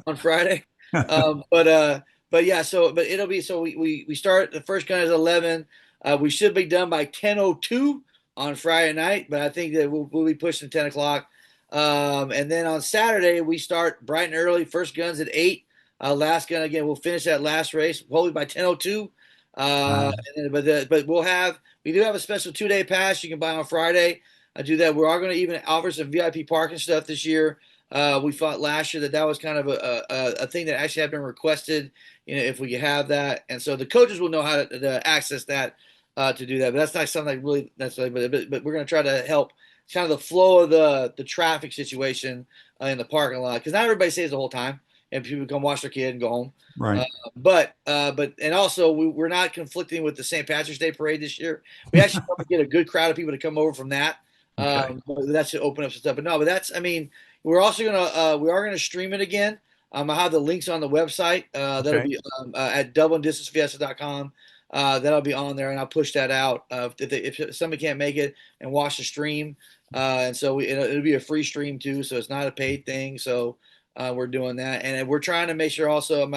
[SPEAKER 2] on Friday. Um, but uh, but yeah, but it'll be so we start the first gun is 11. We should be done by 10:02 on Friday night, but I think that we'll be pushing 10 o'clock. And then on Saturday we start bright and early. First guns at 8. Last gun again. We'll finish that last race hopefully by 10:02.
[SPEAKER 1] Wow.
[SPEAKER 2] But we do have a special 2-day pass you can buy on Friday. I do that. We are going to even offer some VIP parking stuff this year. We thought last year that was kind of a thing that actually had been requested. If we could have that, and so the coaches will know how to access that to do that. But that's not something like really necessarily. But we're going to try to help kind of the flow of the traffic situation in the parking lot because not everybody stays the whole time, and people come watch their kid and go home.
[SPEAKER 1] Right.
[SPEAKER 2] But and also we're not conflicting with the St. Patrick's Day parade this year. We actually want to get a good crowd of people to come over from that.
[SPEAKER 1] Okay.
[SPEAKER 2] That should open up some stuff. But no, but that's I mean we're also we are gonna stream it again. I have the links on the website. That'll
[SPEAKER 1] Okay.
[SPEAKER 2] be at DublinDistanceFiesta.com. That'll be on there, and I'll push that out if somebody can't make it and watch the stream. And so it'll be a free stream too, so it's not a paid thing. So we're doing that, and we're trying to make sure also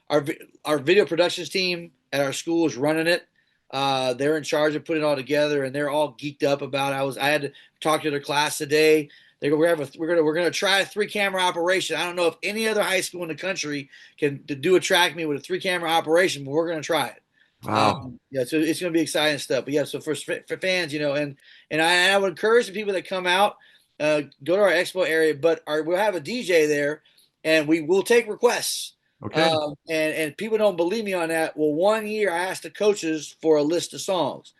[SPEAKER 2] our video productions team at our school is running it. They're in charge of putting it all together, and they're all geeked up about it. I had to talk to their class today. We're gonna try a 3-camera operation. I don't know if any other high school in the country can do a track meet with a 3-camera operation, but we're gonna try it.
[SPEAKER 1] Wow.
[SPEAKER 2] Yeah, so it's gonna be exciting stuff. But yeah, so for fans, and I would encourage the people that come out, go to our expo area, but we'll have a DJ there, and we will take requests.
[SPEAKER 1] Okay.
[SPEAKER 2] And people don't believe me on that. Well, one year I asked the coaches for a list of songs.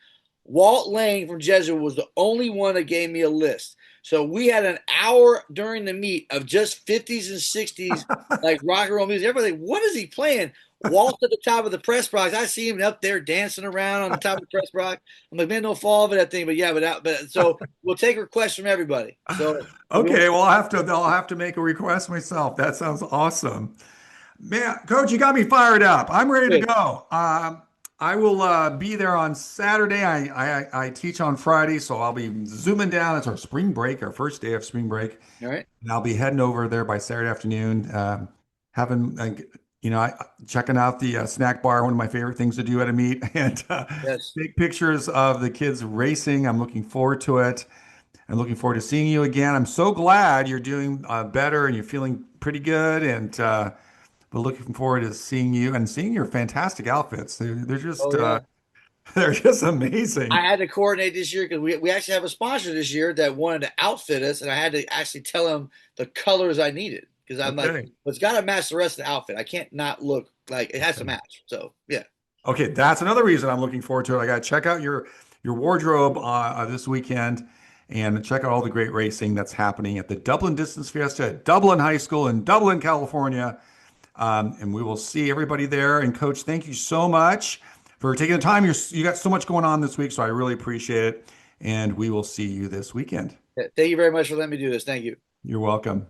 [SPEAKER 2] Walt Lane from Jesuit was the only one that gave me a list. So we had an hour during the meet of just 50s and 60s, like rock and roll music. Everybody, what is he playing? Walt's at the top of the press box. I see him up there dancing around on the top of the press box. I'm like, man, don't fall for that thing. But yeah, so we'll take requests from everybody. So
[SPEAKER 1] Okay. Well, I'll have to make a request myself. That sounds awesome. Man, Coach, you got me fired up. I'm ready to
[SPEAKER 2] good.
[SPEAKER 1] go. I will be there on Saturday. I teach on Friday, so I'll be zooming down. It's our spring break, our first day of spring break,
[SPEAKER 2] All right.
[SPEAKER 1] and I'll be heading over there by Saturday afternoon. Having checking out the snack bar, one of my favorite things to do at a meet, and
[SPEAKER 2] Yes.
[SPEAKER 1] take pictures of the kids racing. I'm looking forward to it. I'm looking forward to seeing you again. I'm so glad you're doing better and you're feeling pretty good, and we're looking forward to seeing you and seeing your fantastic outfits. They're just
[SPEAKER 2] Oh yeah.
[SPEAKER 1] they're just
[SPEAKER 2] I
[SPEAKER 1] amazing.
[SPEAKER 2] had to coordinate this year because we actually have a sponsor this year that wanted to outfit us, and I had to actually tell him the colors I needed because I'm like,
[SPEAKER 1] Okay.
[SPEAKER 2] well, it's got to match the rest of the outfit. I can't not look like it has to match. So yeah.
[SPEAKER 1] Okay, that's another reason I'm looking forward to it. I got to check out your wardrobe this weekend and check out all the great racing that's happening at the Dublin Distance Fiesta at Dublin High School in Dublin, California. And we will see everybody there. And Coach, thank you so much for taking the time. You got so much going on this week, so I really appreciate it. And we will see you this weekend.
[SPEAKER 2] Thank you very much for letting me do this. Thank you.
[SPEAKER 1] You're welcome.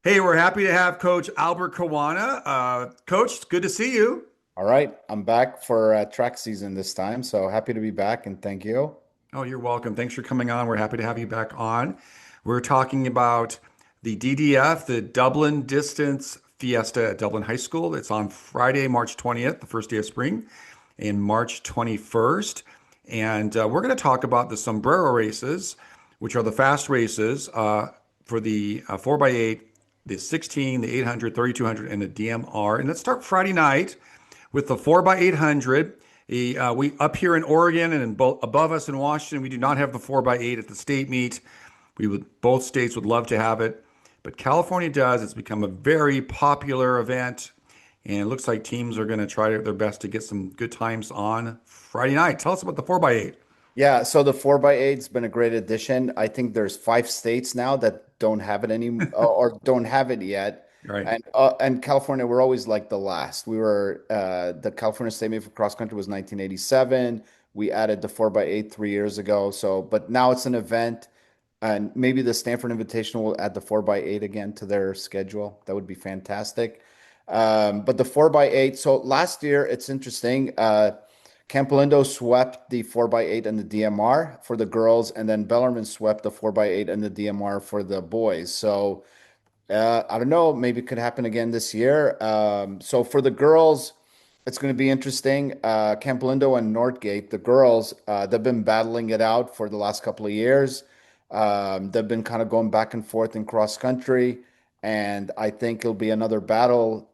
[SPEAKER 1] Hey, we're happy to have Coach Albert Caruana. Coach, it's good to see you.
[SPEAKER 3] All right, I'm back for track season this time, so happy to be back and thank you.
[SPEAKER 1] Oh, you're welcome. Thanks for coming on. We're happy to have you back on. We're talking about the DDF, the Dublin Distance Fiesta at Dublin High School. It's on Friday, March 20th, the first day of spring, and March 21st. And we're going to talk about the sombrero races, which are the fast races for the 4x8, the 16, the 800, 3200, and the DMR. And let's start Friday night with the 4x800. We up here in Oregon and above us in Washington, we do not have the 4x8 at the state meet. Both states would love to have it, but California does. It's become a very popular event, and it looks like teams are going to try their best to get some good times on Friday night. Tell us about the 4x8.
[SPEAKER 3] Yeah, so the 4x8's been a great addition. I think there's 5 states now that don't have it any or don't have it yet.
[SPEAKER 1] Right.
[SPEAKER 3] And California, we're always like the last. We were the California State Meet for cross country was 1987. We added the 4x8 3 years ago. So, but now it's an event, and maybe the Stanford Invitational will add the 4x8 again to their schedule. That would be fantastic. But the 4x8. So last year, it's interesting. Camp Lindo swept the 4x8 and the DMR for the girls, and then Bellarmine swept the 4x8 and the DMR for the boys. So I don't know, maybe it could happen again this year. So for the girls, it's going to be interesting. Camp Lindo and Northgate, the girls, they've been battling it out for the last couple of years. They've been kind of going back and forth in cross country, and I think it'll be another battle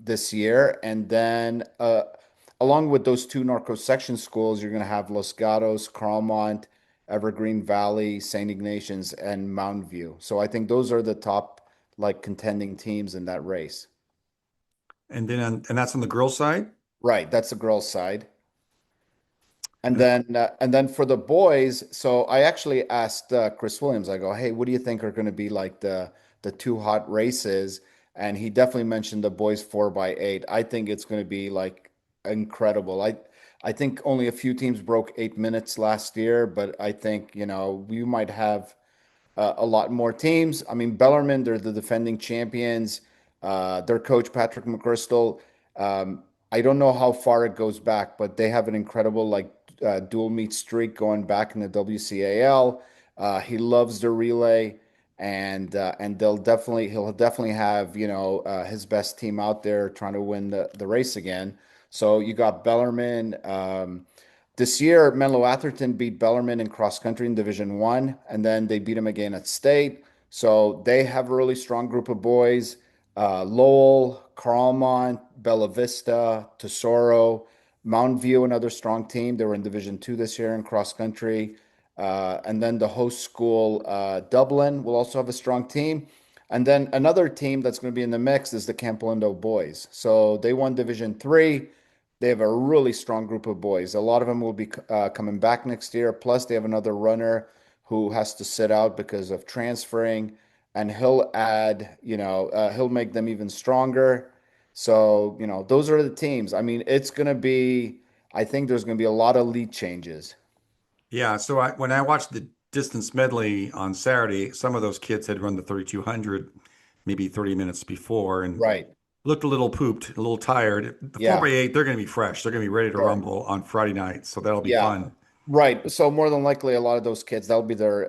[SPEAKER 3] this year. And then along with those two Norco section schools, you're going to have Los Gatos, Carlmont, Evergreen Valley, St. Ignatius, and Mountain View. So I think those are the top like contending teams in that race.
[SPEAKER 1] And and that's on the girls' side?
[SPEAKER 3] Right, that's the girls' side. And then for the boys, so I actually asked Chris Williams. I go, "Hey, what do you think are going to be like the two hot races?" And he definitely mentioned the boys 4x8. I think it's going to be like incredible. I think only a few teams broke 8 minutes last year, but I think, we might have a lot more teams. I mean, Bellarmine, they're the defending champions. Their coach, Patrick McChrystal, I don't know how far it goes back, but they have an incredible like dual meet streak going back in the WCAL. He loves the relay, and he'll definitely have his best team out there trying to win the race again. So you got Bellarmine. This year, Menlo Atherton beat Bellarmine in cross country in Division One, and then they beat him again at state. So they have a really strong group of boys. Lowell, Carlmont, Bella Vista, Tesoro, Mountain View, another strong team. They were in Division Two this year in cross country. And then the host school, Dublin, will also have a strong team. And then another team that's going to be in the mix is the Camp Lindo boys. So they won Division Three. They have a really strong group of boys. A lot of them will be coming back next year. Plus, they have another runner who has to sit out because of transferring, and he'll add, he'll make them even stronger. So, those are the teams. I mean, I think there's going to be a lot of lead changes.
[SPEAKER 1] Yeah. So when I watched the distance medley on Saturday, some of those kids had run the 3200 maybe 30 minutes before and
[SPEAKER 3] Right.
[SPEAKER 1] looked a little pooped, a little tired. The
[SPEAKER 3] Yeah.
[SPEAKER 1] 4x8, they're going to be fresh. They're going to be ready to
[SPEAKER 3] Sure.
[SPEAKER 1] rumble on Friday night. So that'll be
[SPEAKER 3] Yeah.
[SPEAKER 1] fun.
[SPEAKER 3] Right. So more than likely, a lot of those kids, that'll be their,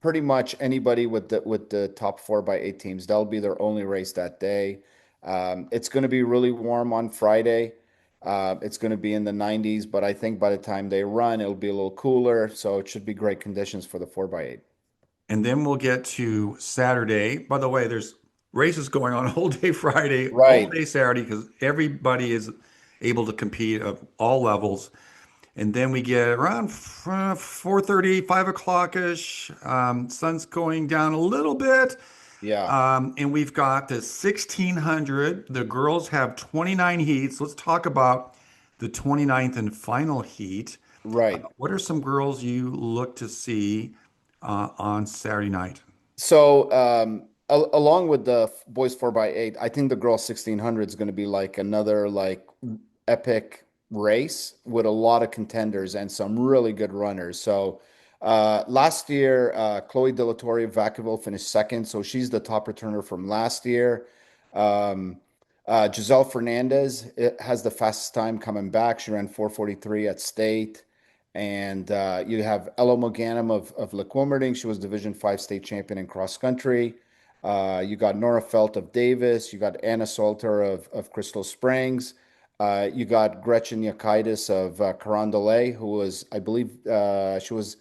[SPEAKER 3] pretty much anybody with the top 4x8 teams, that'll be their only race that day. It's going to be really warm on Friday. It's going to be in the 90s, but I think by the time they run, it'll be a little cooler. So it should be great conditions for the 4x8.
[SPEAKER 1] And then we'll get to Saturday. By the way, there's races going on all day Friday, all
[SPEAKER 3] Right.
[SPEAKER 1] day Saturday, because everybody is able to compete at all levels. And then we get around 4:30, 5 o'clock-ish. Sun's going down a little bit.
[SPEAKER 3] Yeah.
[SPEAKER 1] And we've got the 1600. The girls have 29 heats. Let's talk about the 29th and final heat.
[SPEAKER 3] Right.
[SPEAKER 1] What are some girls you look to see on Saturday night?
[SPEAKER 3] So, along with the boys 4x8, I think the girls 1600 is going to be like another like epic race with a lot of contenders and some really good runners. So, last year, Chloe Delatorre Vacaville finished second, so she's the top returner from last year. Um, Giselle Fernandez has the fastest time coming back. She ran 4:43 at state. And you have Ella Moganum of Lequimerding. She was Division 5 state champion in cross country. You got Nora Felt of Davis. You got Anna Salter of Crystal Springs. You got Gretchen Yakaitis of Carondelet, who was, I believe, she was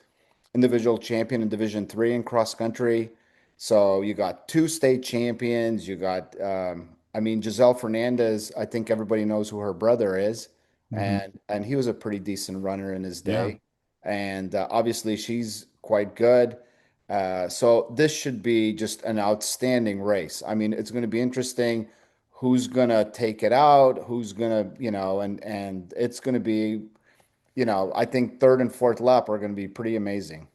[SPEAKER 3] individual champion in Division 3 in cross country. So you got two state champions. You got, I mean, Giselle Fernandez. I think everybody knows who her brother is,
[SPEAKER 1] Hmm.
[SPEAKER 3] and he was a pretty decent runner in his
[SPEAKER 1] Yeah,
[SPEAKER 3] day. And obviously, she's quite good. So this should be just an outstanding race. I mean, it's going to be interesting. Who's going to take it out? Who's going to, and it's going to be, I think third and fourth lap are going to be pretty amazing.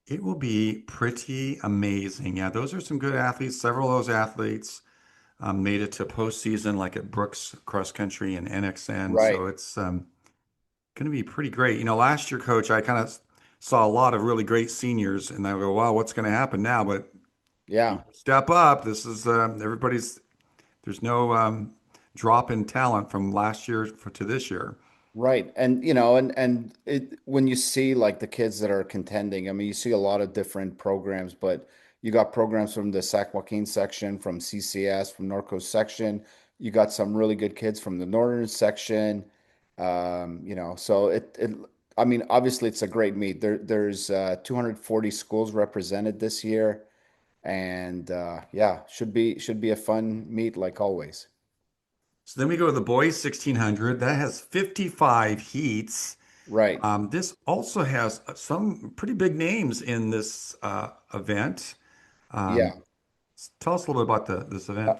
[SPEAKER 1] it will be pretty amazing. Yeah, those are some good athletes. Several of those athletes made it to postseason, like at Brooks Cross Country and NXN.
[SPEAKER 3] Right.
[SPEAKER 1] So it's going to be pretty great. Last year, Coach, I kind of saw a lot of really great seniors, and I go, "Wow, what's going to happen now?" But
[SPEAKER 3] Yeah.
[SPEAKER 1] people step up. This is everybody's. There's no drop in talent from last year to this year.
[SPEAKER 3] Right. And when you see like the kids that are contending, I mean, you see a lot of different programs, but you got programs from the Sac Joaquin section, from CCS, from Norco section. You got some really good kids from the Northern section. So I mean, obviously it's a great meet. There's 240 schools represented this year, and yeah, should be a fun meet like always.
[SPEAKER 1] So then we go to the boys 1600. That has 55 heats.
[SPEAKER 3] Right.
[SPEAKER 1] This also has some pretty big names in this event. Um,
[SPEAKER 3] Yeah.
[SPEAKER 1] Tell us a little bit about this event.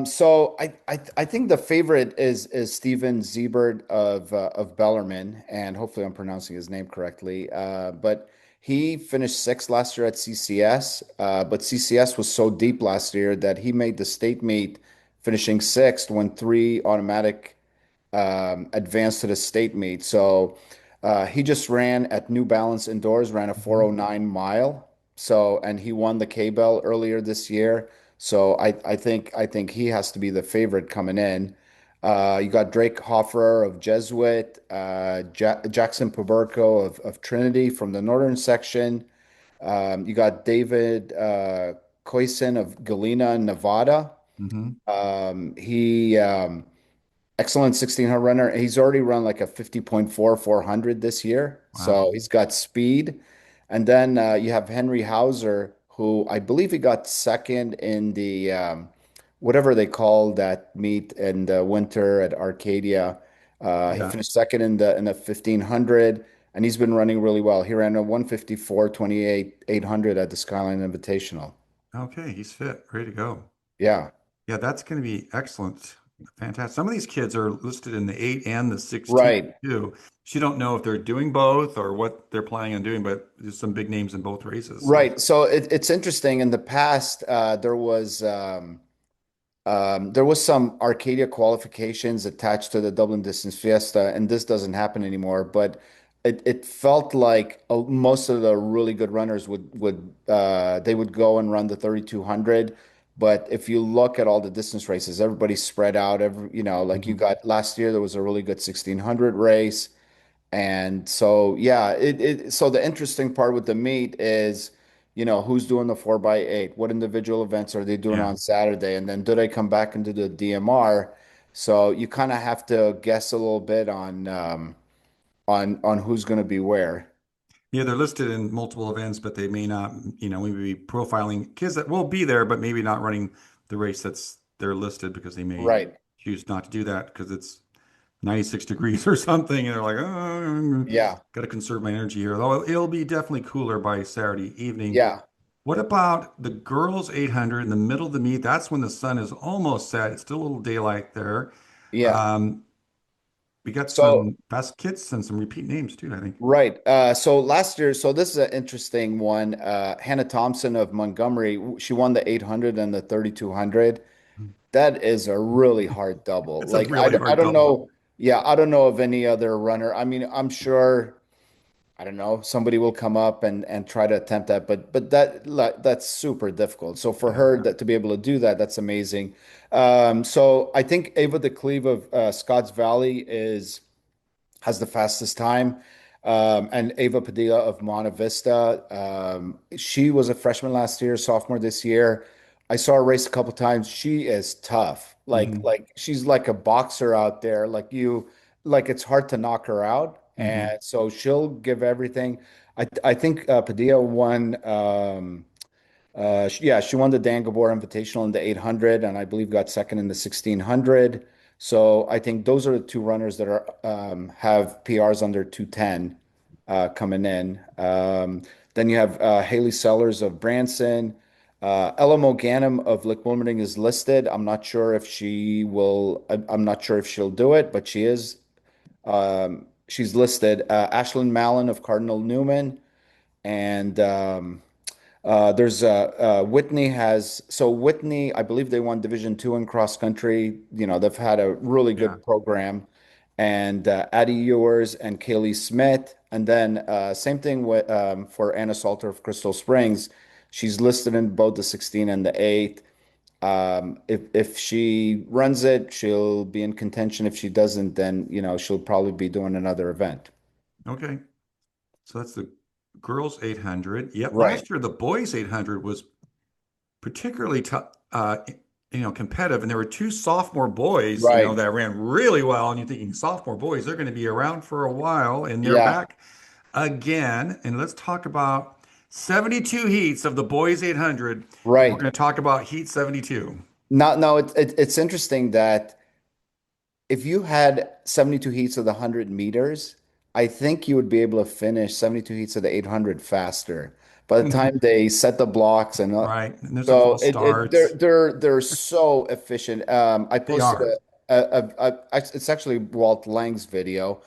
[SPEAKER 3] So I think the favorite is Steven Ziebert of Bellarmine, and hopefully I'm pronouncing his name correctly. But he finished sixth last year at CCS. But CCS was so deep last year that he made the state meet, finishing sixth when three automatic advanced to the state meet. So he just ran at New Balance indoors, ran a
[SPEAKER 1] Mhm.
[SPEAKER 3] 409 mile. So and he won the K-Bell earlier this year. So I think he has to be the favorite coming in. You got Drake Hoffer of Jesuit, Jackson Puberco of Trinity from the northern section. You got David Koisen of Galena, Nevada.
[SPEAKER 1] Mhm.
[SPEAKER 3] He excellent 1600 runner. He's already run like a 50.4 400 this year.
[SPEAKER 1] Wow.
[SPEAKER 3] So he's got speed. And then you have Henry Hauser, who I believe he got second in the whatever they call that meet in the winter at Arcadia. He
[SPEAKER 1] Yeah.
[SPEAKER 3] finished second in the 1500, and he's been running really well. He ran a 154.28 800 at the Skyline Invitational.
[SPEAKER 1] Okay, he's fit, ready to go.
[SPEAKER 3] Yeah.
[SPEAKER 1] Yeah, that's going to be excellent. Fantastic. Some of these kids are listed in the 8 and the 16
[SPEAKER 3] Right.
[SPEAKER 1] too. So you don't know if they're doing both or what they're planning on doing, but there's some big names in both races. So
[SPEAKER 3] Right. So it's interesting. In the past, there was some Arcadia qualifications attached to the Dublin Distance Fiesta, and this doesn't happen anymore. But it felt like most of the really good runners would they would go and run the 3200. But if you look at all the distance races, everybody's spread out. Like you
[SPEAKER 1] mhm.
[SPEAKER 3] got last year, there was a really good 1600 race. And so, yeah, so the interesting part with the meet is, who's doing the 4x8? What individual events are they doing
[SPEAKER 1] Yeah.
[SPEAKER 3] on Saturday? And then do they come back into the DMR? So you kind of have to guess a little bit on who's going to be where.
[SPEAKER 1] Yeah, they're listed in multiple events, but they may not, maybe be profiling kids that will be there, but maybe not running the race that's they're listed because they may
[SPEAKER 3] Right.
[SPEAKER 1] choose not to do that because it's 96 degrees or something, and they're like, oh,
[SPEAKER 3] Yeah.
[SPEAKER 1] got to conserve my energy here. Though it'll be definitely cooler by Saturday evening.
[SPEAKER 3] Yeah.
[SPEAKER 1] What about the girls 800 in the middle of the meet? That's when the sun is almost set. It's still a little daylight there.
[SPEAKER 3] Yeah.
[SPEAKER 1] Um, we got
[SPEAKER 3] So
[SPEAKER 1] some best kits and some repeat names too, I think.
[SPEAKER 3] right. So last year, so this is an interesting one. Hannah Thompson of Montgomery, she won the 800 and the 3200. That is a really hard double.
[SPEAKER 1] It's a
[SPEAKER 3] Like
[SPEAKER 1] really
[SPEAKER 3] I
[SPEAKER 1] hard
[SPEAKER 3] don't
[SPEAKER 1] double.
[SPEAKER 3] know. Yeah, I don't know of any other runner. I mean, I'm sure. I don't know, somebody will come up and try to attempt that, but that's super difficult. So for
[SPEAKER 1] Yeah.
[SPEAKER 3] her that to be able to do that, that's amazing. So I think Ava DeCleve of Scotts Valley is has the fastest time. And Ava Padilla of Monte Vista. She was a freshman last year, sophomore this year. I saw her race a couple times. She is tough.
[SPEAKER 1] Hmm.
[SPEAKER 3] Like she's like a boxer out there. Like it's hard to knock her out.
[SPEAKER 1] Hmm.
[SPEAKER 3] And so she'll give everything. I think Padilla won. Yeah, she won the Dan Gabor Invitational in the 800, and I believe got second in the 1600. So I think those are the two runners that are have PRs under 210 coming in. Then you have Haley Sellers of Branson. Ella Moganum of Lick Wilmerding is listed. I'm not sure if she will. I'm not sure if she'll do it, but she is. She's listed. Ashlyn Mallon of Cardinal Newman, and there's Whitney has so Whitney, I believe they won Division II in cross country. You know, they've had a really
[SPEAKER 1] Yeah.
[SPEAKER 3] good program. And Addie Ewers and Kaylee Smith. And then same thing with for Anna Salter of Crystal Springs. She's listed in both the 16 and the 8. If she runs it, she'll be in contention. If she doesn't, then she'll probably be doing another event.
[SPEAKER 1] Okay. So that's the girls 800. Yet
[SPEAKER 3] Right,
[SPEAKER 1] last year the boys 800 was particularly tough, competitive, and there were two sophomore boys,
[SPEAKER 3] right.
[SPEAKER 1] that ran really well. And you're thinking sophomore boys, they're going to be around for a while, and they're
[SPEAKER 3] Yeah,
[SPEAKER 1] back again. And let's talk about 72 heats of the boys 800, and we're
[SPEAKER 3] right.
[SPEAKER 1] going to talk about heat 72.
[SPEAKER 3] No, it's interesting that if you had 72 heats of the 100 meters, I think you would be able to finish 72 heats of the 800 faster. By the time they set the blocks and
[SPEAKER 1] Right. And there's a
[SPEAKER 3] so
[SPEAKER 1] false
[SPEAKER 3] they're
[SPEAKER 1] starts.
[SPEAKER 3] they're so efficient. I
[SPEAKER 1] They
[SPEAKER 3] posted
[SPEAKER 1] are.
[SPEAKER 3] it's actually Walt Lang's video,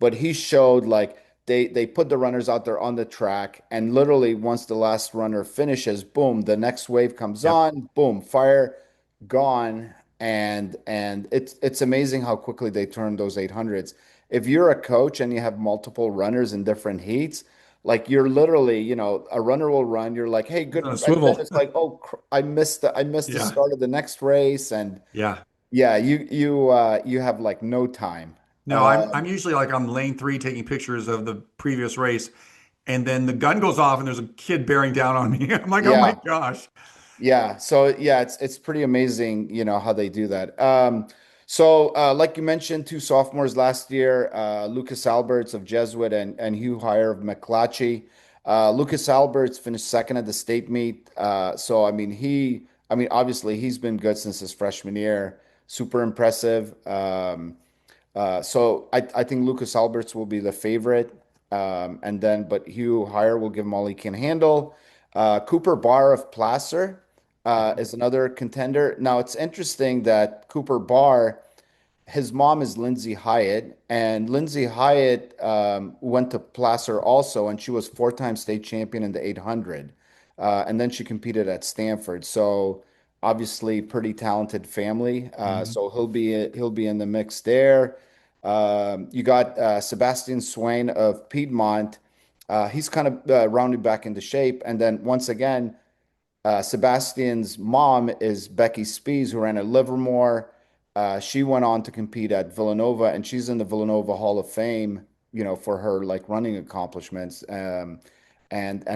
[SPEAKER 3] but he showed like they put the runners out there on the track, and literally once the last runner finishes, boom, the next wave comes
[SPEAKER 1] Yep.
[SPEAKER 3] on, boom, fire, gone, and it's amazing how quickly they turn those 800s. If you're a coach and you have multiple runners in different heats, like you're literally, a runner will run, you're like, hey,
[SPEAKER 1] He's on
[SPEAKER 3] good.
[SPEAKER 1] a
[SPEAKER 3] And then
[SPEAKER 1] swivel.
[SPEAKER 3] it's like, oh, I missed the
[SPEAKER 1] Yeah.
[SPEAKER 3] start of the next race, and
[SPEAKER 1] Yeah.
[SPEAKER 3] yeah, you have like no time.
[SPEAKER 1] No, I'm usually like on lane 3 taking pictures of the previous race, and then the gun goes off and there's a kid bearing down on me. I'm like, oh my
[SPEAKER 3] Yeah,
[SPEAKER 1] gosh.
[SPEAKER 3] yeah. So yeah, it's pretty amazing, how they do that. So like you mentioned, two sophomores last year, Lucas Alberts of Jesuit and Hugh Heyer of McClatchy. Lucas Alberts finished second at the state meet. So I mean, obviously he's been good since his freshman year. Super impressive. So I think Lucas Alberts will be the favorite. But Hugh Heyer will give him all he can handle. Cooper Barr of Placer is another contender. Now it's interesting that Cooper Barr, his mom is Lindsay Hyatt, and Lindsay Hyatt went to Placer also, and she was four-time state champion in the 800. And then she competed at Stanford. So obviously pretty talented family.
[SPEAKER 1] Mhm.
[SPEAKER 3] So he'll be in the mix there. You got Sebastian Swain of Piedmont. He's kind of rounded back into shape. And then once again, Sebastian's mom is Becky Spees, who ran at Livermore. She went on to compete at Villanova, and she's in the Villanova Hall of Fame, for her like running accomplishments. And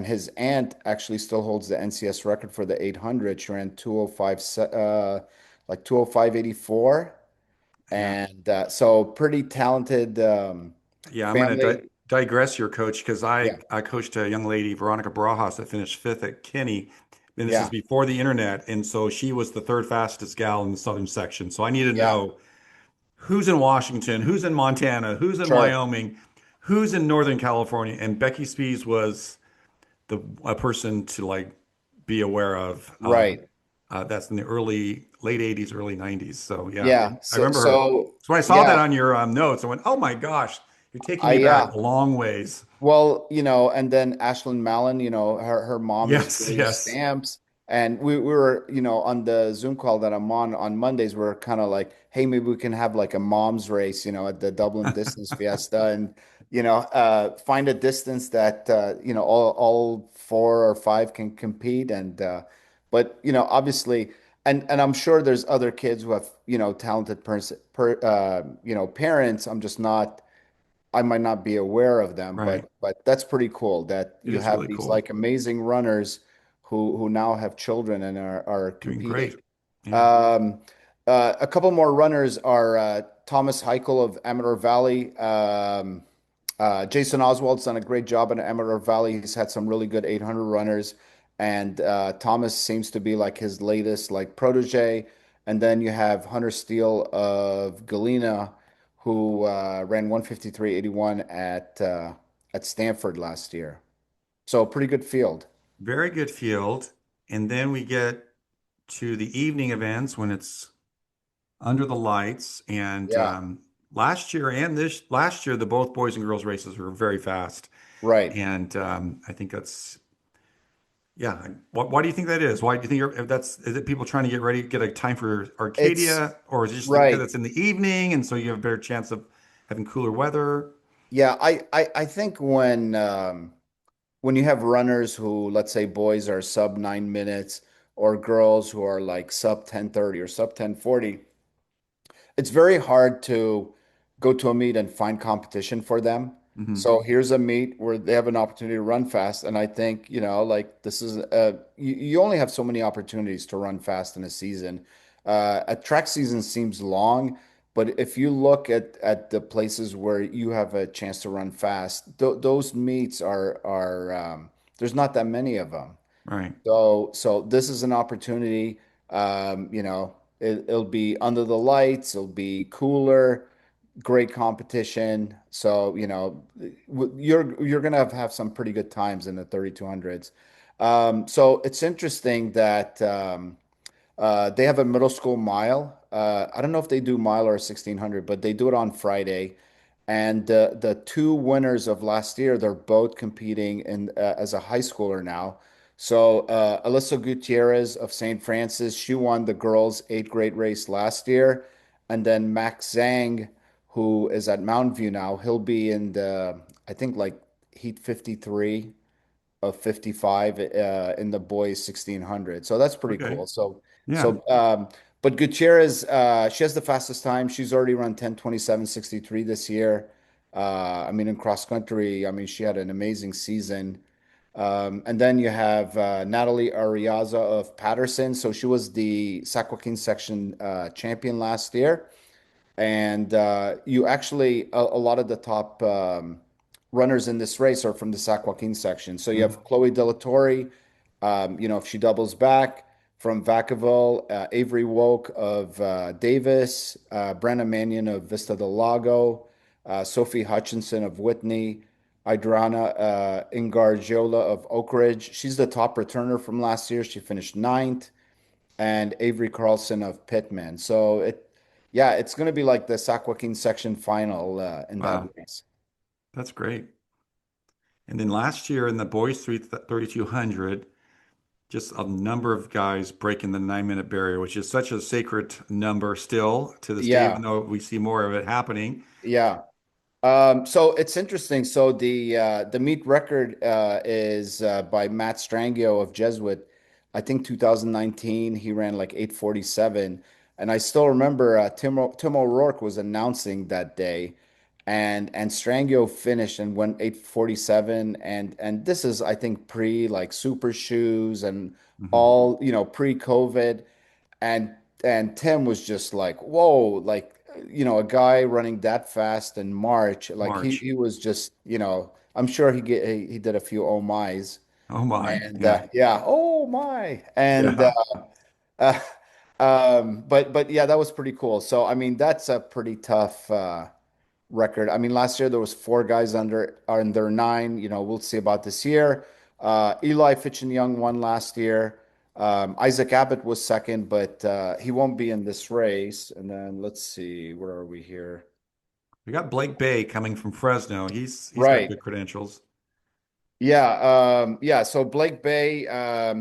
[SPEAKER 3] his aunt actually still holds the NCS record for the 800. She ran 205, like 205.84.
[SPEAKER 1] Yeah.
[SPEAKER 3] And so pretty talented
[SPEAKER 1] Yeah, I'm going to di
[SPEAKER 3] family.
[SPEAKER 1] digress here, coach, because
[SPEAKER 3] Yeah,
[SPEAKER 1] I coached a young lady, Veronica Barajas, that finished fifth at Kinney. And this is
[SPEAKER 3] yeah,
[SPEAKER 1] before the internet. And so she was the third fastest gal in the southern section. So I need to
[SPEAKER 3] yeah,
[SPEAKER 1] know who's in Washington, who's in Montana, who's in
[SPEAKER 3] sure.
[SPEAKER 1] Wyoming, who's in Northern California. And Becky Spees was a person to like be aware of.
[SPEAKER 3] Right.
[SPEAKER 1] That's in the late 80s, early 90s. So yeah,
[SPEAKER 3] Yeah.
[SPEAKER 1] I
[SPEAKER 3] So
[SPEAKER 1] remember her.
[SPEAKER 3] so
[SPEAKER 1] So when I saw that
[SPEAKER 3] yeah,
[SPEAKER 1] on your notes, I went, "Oh my gosh, you're taking
[SPEAKER 3] I
[SPEAKER 1] me back
[SPEAKER 3] yeah.
[SPEAKER 1] a long ways."
[SPEAKER 3] Well, and then Ashlyn Mallon, her mom is
[SPEAKER 1] Yes,
[SPEAKER 3] Julie
[SPEAKER 1] yes.
[SPEAKER 3] Stamps. And we were, on the Zoom call that I'm on Mondays, we're kind of like, hey, maybe we can have like a mom's race, at the Dublin Distance Fiesta and, find a distance that, all four or five can compete. But, obviously, and I'm sure there's other kids who have, talented parents. I might not be aware of them,
[SPEAKER 1] Right.
[SPEAKER 3] but that's pretty cool that
[SPEAKER 1] It
[SPEAKER 3] you
[SPEAKER 1] is
[SPEAKER 3] have
[SPEAKER 1] really
[SPEAKER 3] these
[SPEAKER 1] cool.
[SPEAKER 3] like amazing runners who now have children and are
[SPEAKER 1] Doing
[SPEAKER 3] competing.
[SPEAKER 1] great. Yeah.
[SPEAKER 3] Um, a couple more runners are Thomas Heichel of Amador Valley. Jason Oswald's done a great job in Amador Valley. He's had some really good 800 runners, and Thomas seems to be like his latest like protege. And then you have Hunter Steele of Galena, who ran 153.81 at Stanford last year. So pretty good field.
[SPEAKER 1] Very good field. And then we get to the evening events when it's under the lights. And
[SPEAKER 3] Yeah,
[SPEAKER 1] last year, the both boys and girls races were very fast.
[SPEAKER 3] right.
[SPEAKER 1] And I think that's, yeah. Why do you think that is? Why do you think is it people trying to get ready, get a time for
[SPEAKER 3] It's
[SPEAKER 1] Arcadia, or is it just because
[SPEAKER 3] right.
[SPEAKER 1] it's in the evening and so you have a better chance of having cooler weather?
[SPEAKER 3] Yeah, I think when you have runners who, let's say, boys are sub 9 minutes or girls who are like sub 10:30 or sub 10:40, it's very hard to go to a meet and find competition for them.
[SPEAKER 1] Hmm.
[SPEAKER 3] So here's a meet where they have an opportunity to run fast. And I think, like this is you only have so many opportunities to run fast in a season. A track season seems long, but if you look at the places where you have a chance to run fast, those meets are there's not that many of them.
[SPEAKER 1] Right.
[SPEAKER 3] So this is an opportunity. It'll be under the lights. It'll be cooler. Great competition. So you're gonna have some pretty good times in the 3200s. So it's interesting that they have a middle school mile. I don't know if they do mile or 1600, but they do it on Friday. And the two winners of last year, they're both competing in as a high schooler now. So Alyssa Gutierrez of St. Francis, she won the girls' eighth grade race last year, and then Max Zhang, who is at Mountain View now, he'll be in the I think like heat 53 of 55 in the boys 1600. So that's pretty
[SPEAKER 1] Okay.
[SPEAKER 3] cool. So
[SPEAKER 1] Yeah.
[SPEAKER 3] so but Gutierrez she has the fastest time. She's already run 10:27:63 this year. I mean in cross country, I mean she had an amazing season. And then you have Natalie Ariaza of Patterson. So she was the Sac Joaquin section champion last year. And you actually, a lot of the top runners in this race are from the Sac Joaquin section. So you
[SPEAKER 1] Mhm.
[SPEAKER 3] have Chloe Delatorre, if she doubles back from Vacaville, Avery Woke of Davis, Brenna Mannion of Vista del Lago, Sophie Hutchinson of Whitney, Idrana Ingargiola of Oak Ridge. She's the top returner from last year. She finished ninth, and Avery Carlson of Pittman. So yeah, it's going to be like the Sac Joaquin section final in that
[SPEAKER 1] Wow.
[SPEAKER 3] race.
[SPEAKER 1] That's great. And then last year in the boys 3200, just a number of guys breaking the 9 minute barrier, which is such a sacred number still to this day, even
[SPEAKER 3] Yeah,
[SPEAKER 1] though we see more of it happening.
[SPEAKER 3] yeah. So it's interesting. So the meet record is by Matt Strangio of Jesuit. I think 2019 he ran like 8:47, and I still remember Tim O'Rourke was announcing that day, and Strangio finished and went 8:47, and this is I think pre like super shoes and
[SPEAKER 1] Hmm.
[SPEAKER 3] all pre-COVID, and Tim was just like, whoa, like a guy running that fast in March, like he
[SPEAKER 1] March.
[SPEAKER 3] he was just, I'm sure he did a few oh my's,
[SPEAKER 1] Oh my.
[SPEAKER 3] and
[SPEAKER 1] Yeah.
[SPEAKER 3] yeah, oh my, and
[SPEAKER 1] Yeah.
[SPEAKER 3] uh, but yeah, that was pretty cool. So I mean, that's a pretty tough record. I mean, last year there was four guys under nine. We'll see about this year. Eli Fitchin-Young won last year. Isaac Abbott was second, but he won't be in this race. And then let's see, where are we here?
[SPEAKER 1] We got Blake Bay coming from Fresno. He's got
[SPEAKER 3] Right.
[SPEAKER 1] good credentials.
[SPEAKER 3] Yeah. So Blake Bay,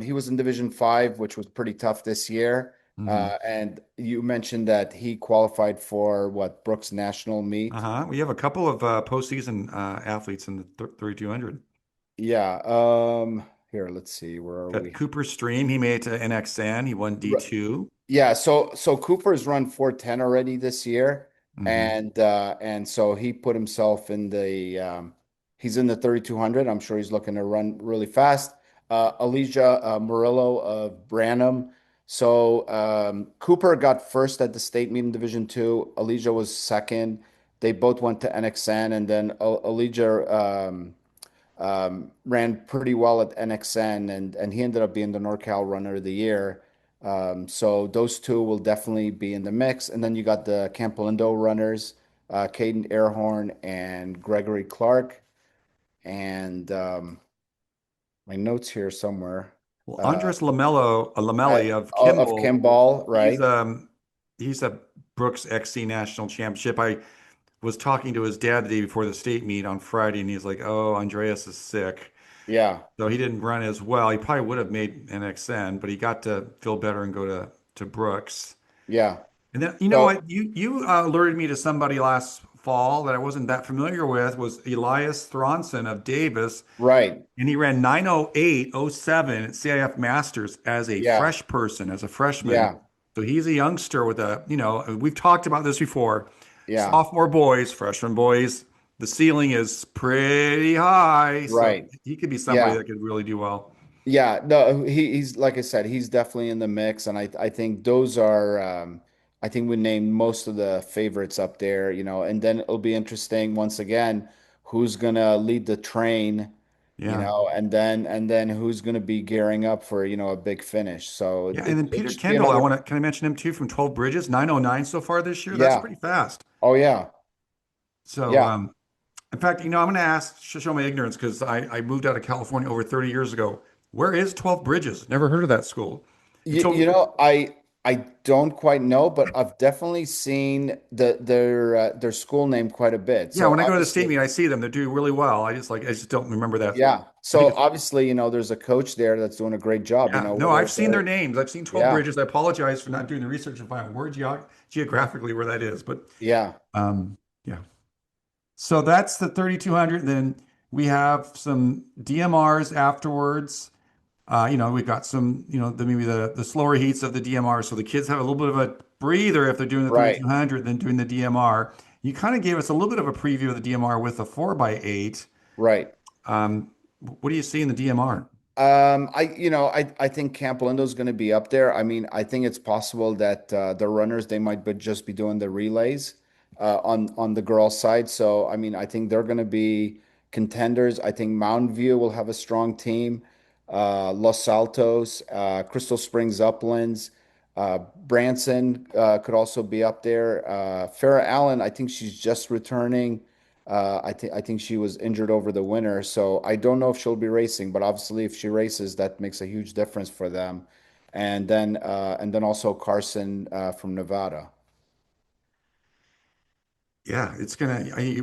[SPEAKER 3] he was in Division 5, which was pretty tough this year.
[SPEAKER 1] Hmm.
[SPEAKER 3] And you mentioned that he qualified for what, Brooks National Meet.
[SPEAKER 1] Uh-huh. We have a couple of postseason athletes in the 3200.
[SPEAKER 3] Yeah. Here, let's see, where are
[SPEAKER 1] Got
[SPEAKER 3] we?
[SPEAKER 1] Cooper Stream. He made it to NXN. He won D2.
[SPEAKER 3] Yeah, so Cooper's run 410 already this year,
[SPEAKER 1] Hmm.
[SPEAKER 3] and so he put himself in the he's in the 3200. I'm sure he's looking to run really fast. Elijah Murillo of Branham. So Cooper got first at the state meet in Division Two. Elijah was second. They both went to NXN, and then Elijah ran pretty well at NXN, and he ended up being the NorCal Runner of the Year. So those two will definitely be in the mix. And then you got the Campolindo runners, Caden Airhorn and Gregory Clark. And my notes here somewhere.
[SPEAKER 1] Well,
[SPEAKER 3] Uh,
[SPEAKER 1] Andres Lamelli of
[SPEAKER 3] of
[SPEAKER 1] Kimball,
[SPEAKER 3] Kimball,
[SPEAKER 1] he's
[SPEAKER 3] right?
[SPEAKER 1] um he's a Brooks XC National Championship. I was talking to his dad the day before the state meet on Friday, and he's like, "Oh, Andreas is sick."
[SPEAKER 3] Yeah,
[SPEAKER 1] So he didn't run as well. He probably would have made NXN, but he got to feel better and go to Brooks.
[SPEAKER 3] yeah.
[SPEAKER 1] And then you know
[SPEAKER 3] So
[SPEAKER 1] what? You alerted me to somebody last fall that I wasn't that familiar with was Elias Thronson of Davis,
[SPEAKER 3] right,
[SPEAKER 1] and he ran 9:08:07 at CIF Masters as a
[SPEAKER 3] yeah,
[SPEAKER 1] fresh person, as a freshman.
[SPEAKER 3] yeah,
[SPEAKER 1] So he's a youngster with we've talked about this before.
[SPEAKER 3] yeah,
[SPEAKER 1] Sophomore boys, freshman boys, the ceiling is pretty high. So
[SPEAKER 3] right,
[SPEAKER 1] he could be somebody
[SPEAKER 3] yeah.
[SPEAKER 1] that could really do well.
[SPEAKER 3] Yeah, no, he's like I said, he's definitely in the mix, and I think those are I think we named most of the favorites up there, and then it'll be interesting once again who's gonna lead the train,
[SPEAKER 1] Yeah.
[SPEAKER 3] and then who's gonna be gearing up for, a big finish. So
[SPEAKER 1] Yeah. And then
[SPEAKER 3] it'll
[SPEAKER 1] Peter
[SPEAKER 3] just be
[SPEAKER 1] Kendall,
[SPEAKER 3] another,
[SPEAKER 1] can I mention him too from 12 Bridges? 9:09 so far this year. That's
[SPEAKER 3] yeah.
[SPEAKER 1] pretty fast.
[SPEAKER 3] Oh yeah,
[SPEAKER 1] So,
[SPEAKER 3] yeah.
[SPEAKER 1] in fact, I'm going to ask, show my ignorance because I moved out of California over 30 years ago. Where is 12 Bridges? Never heard of that school.
[SPEAKER 3] You,
[SPEAKER 1] Until,
[SPEAKER 3] you know, I don't quite know, but I've definitely seen their school name quite a bit.
[SPEAKER 1] yeah,
[SPEAKER 3] So
[SPEAKER 1] when I go to the state
[SPEAKER 3] obviously.
[SPEAKER 1] meet, I see them. They're doing really well. I just don't remember that.
[SPEAKER 3] Yeah.
[SPEAKER 1] I think
[SPEAKER 3] So
[SPEAKER 1] it's,
[SPEAKER 3] obviously, there's a coach there that's doing a great job,
[SPEAKER 1] yeah, no,
[SPEAKER 3] whether
[SPEAKER 1] I've
[SPEAKER 3] it's
[SPEAKER 1] seen their names. I've seen 12
[SPEAKER 3] yeah,
[SPEAKER 1] Bridges. I apologize for not doing the research and find where geographically where that is. But,
[SPEAKER 3] yeah,
[SPEAKER 1] yeah. So that's the 3,200. Then we have some DMRs afterwards. We've got some, maybe the slower heats of the DMR. So the kids have a little bit of a breather if they're doing the
[SPEAKER 3] right,
[SPEAKER 1] 3,200 than doing the DMR. You kind of gave us a little bit of a preview of the DMR with the 4x8.
[SPEAKER 3] right.
[SPEAKER 1] What do you see in the DMR?
[SPEAKER 3] I think Camp Lindo's going to be up there. I mean, I think it's possible that the runners they might just be doing the relays on the girls' side. So I mean, I think they're going to be contenders. I think Mountain View will have a strong team. Los Altos, Crystal Springs Uplands, Branson could also be up there. Farrah Allen, I think she's just returning. I think she was injured over the winter, so I don't know if she'll be racing. But obviously, if she races, that makes a huge difference for them. And then also Carson from Nevada.
[SPEAKER 1] Yeah,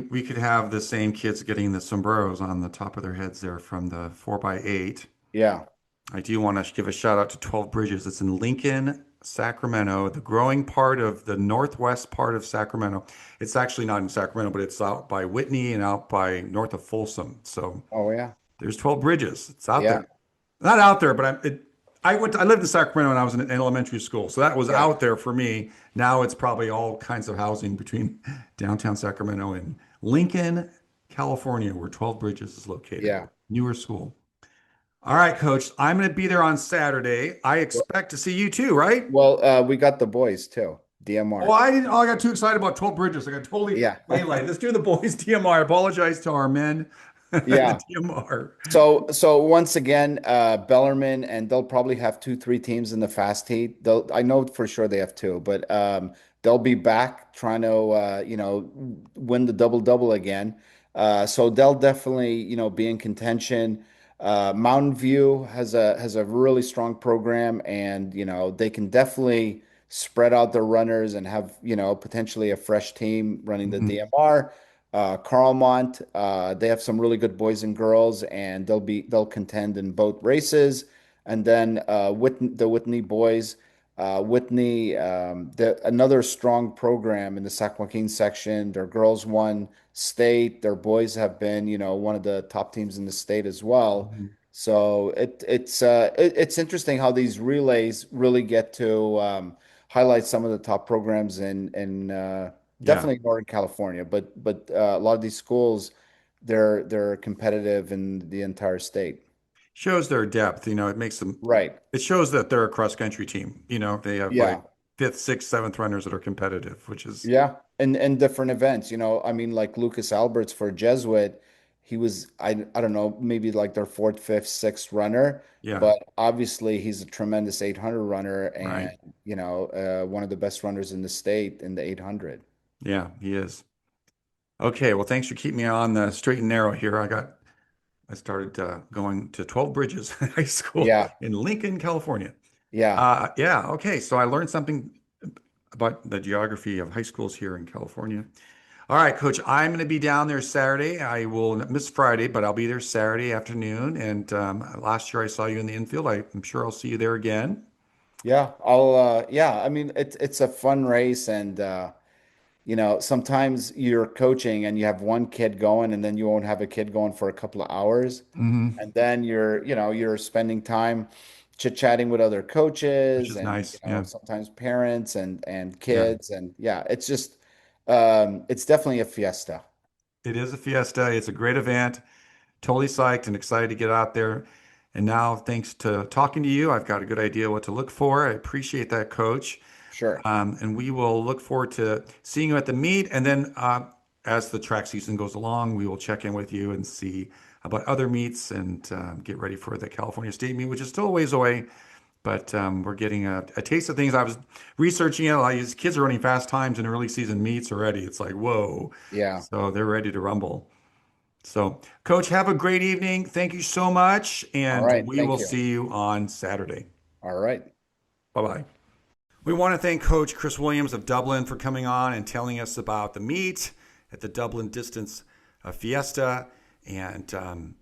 [SPEAKER 1] we could have the same kids getting the sombreros on the top of their heads there from the 4x8.
[SPEAKER 3] Yeah,
[SPEAKER 1] I do want to give a shout out to 12 Bridges. It's in Lincoln, Sacramento, the growing part of the northwest part of Sacramento. It's actually not in Sacramento, but it's out by Whitney and out by north of Folsom. So
[SPEAKER 3] oh yeah,
[SPEAKER 1] there's 12 Bridges. It's out
[SPEAKER 3] yeah,
[SPEAKER 1] there. Not out there, but I lived in Sacramento when I was in elementary school. So that was
[SPEAKER 3] yeah,
[SPEAKER 1] out there for me. Now it's probably all kinds of housing between downtown Sacramento and Lincoln, California, where 12 Bridges is located.
[SPEAKER 3] yeah.
[SPEAKER 1] Newer school. All right, coach. I'm going to be there on Saturday. I
[SPEAKER 3] Well,
[SPEAKER 1] expect to see you too, right?
[SPEAKER 3] we got the boys too.
[SPEAKER 1] Oh,
[SPEAKER 3] DMR.
[SPEAKER 1] I didn't. Oh, I got too excited about 12 Bridges. I got totally
[SPEAKER 3] Yeah,
[SPEAKER 1] waylaid. Let's do the boys DMR. I apologize to our men in the
[SPEAKER 3] yeah.
[SPEAKER 1] DMR.
[SPEAKER 3] So once again, Bellarmine, and they'll probably have two, three teams in the fast heat. I know for sure they have two, but they'll be back trying to win the double double again. So they'll definitely be in contention. Mountain View has a really strong program, and they can definitely spread out their runners and have potentially a fresh team running the
[SPEAKER 1] Mhm.
[SPEAKER 3] DMR. Carlmont, they have some really good boys and girls, and they'll contend in both races. And then the Whitney boys, Whitney, another strong program in the Sac Joaquin section. Their girls won state. Their boys have been, one of the top teams in the state as well.
[SPEAKER 1] Mhm.
[SPEAKER 3] So it's interesting how these relays really get to highlight some of the top programs in
[SPEAKER 1] Yeah.
[SPEAKER 3] definitely Northern California, but a lot of these schools, they're competitive in the entire state.
[SPEAKER 1] Shows their depth. It makes them,
[SPEAKER 3] Right.
[SPEAKER 1] it shows that they're a cross country team. They have like
[SPEAKER 3] Yeah.
[SPEAKER 1] fifth, sixth, seventh runners that are competitive, which is,
[SPEAKER 3] Yeah, and different events, I mean, like Lucas Alberts for Jesuit, he was I don't know, maybe like their fourth, fifth, sixth runner,
[SPEAKER 1] yeah,
[SPEAKER 3] but obviously he's a tremendous 800 runner and
[SPEAKER 1] right.
[SPEAKER 3] one of the best runners in the state in the 800.
[SPEAKER 1] Yeah, he is. Okay, well, thanks for keeping me on the straight and narrow here. I started going to 12 Bridges High School
[SPEAKER 3] Yeah,
[SPEAKER 1] in Lincoln, California.
[SPEAKER 3] yeah,
[SPEAKER 1] Yeah, okay, so I learned something about the geography of high schools here in California. All right, Coach, I'm going to be down there Saturday. I will miss Friday, but I'll be there Saturday afternoon. And last year I saw you in the infield. I'm sure I'll see you there again.
[SPEAKER 3] yeah. Yeah, I mean, it's a fun race, and sometimes you're coaching and you have one kid going, and then you won't have a kid going for a couple of hours.
[SPEAKER 1] Hmm.
[SPEAKER 3] And then you're spending time chit-chatting with other
[SPEAKER 1] Which
[SPEAKER 3] coaches
[SPEAKER 1] is
[SPEAKER 3] and
[SPEAKER 1] nice. Yeah,
[SPEAKER 3] sometimes parents and
[SPEAKER 1] yeah.
[SPEAKER 3] kids, and yeah, it's just it's definitely a fiesta.
[SPEAKER 1] It is a fiesta. It's a great event. Totally psyched and excited to get out there. And now, thanks to talking to you, I've got a good idea what to look for. I appreciate that, Coach.
[SPEAKER 3] Sure.
[SPEAKER 1] And we will look forward to seeing you at the meet. And then, as the track season goes along, we will check in with you and see about other meets and get ready for the California State meet, which is still a ways away. But we're getting a taste of things. I was researching it. A lot of these kids are running fast times in early season meets already. It's like, whoa.
[SPEAKER 3] Yeah.
[SPEAKER 1] So they're ready to rumble. So, Coach, have a great evening. Thank you so much.
[SPEAKER 3] All
[SPEAKER 1] And
[SPEAKER 3] right.
[SPEAKER 1] we
[SPEAKER 3] Thank
[SPEAKER 1] will
[SPEAKER 3] you.
[SPEAKER 1] see you on Saturday.
[SPEAKER 3] All right.
[SPEAKER 1] Bye bye. We want to thank Coach Chris Williams of Dublin for coming on and telling us about the meet at the Dublin Distance Fiesta and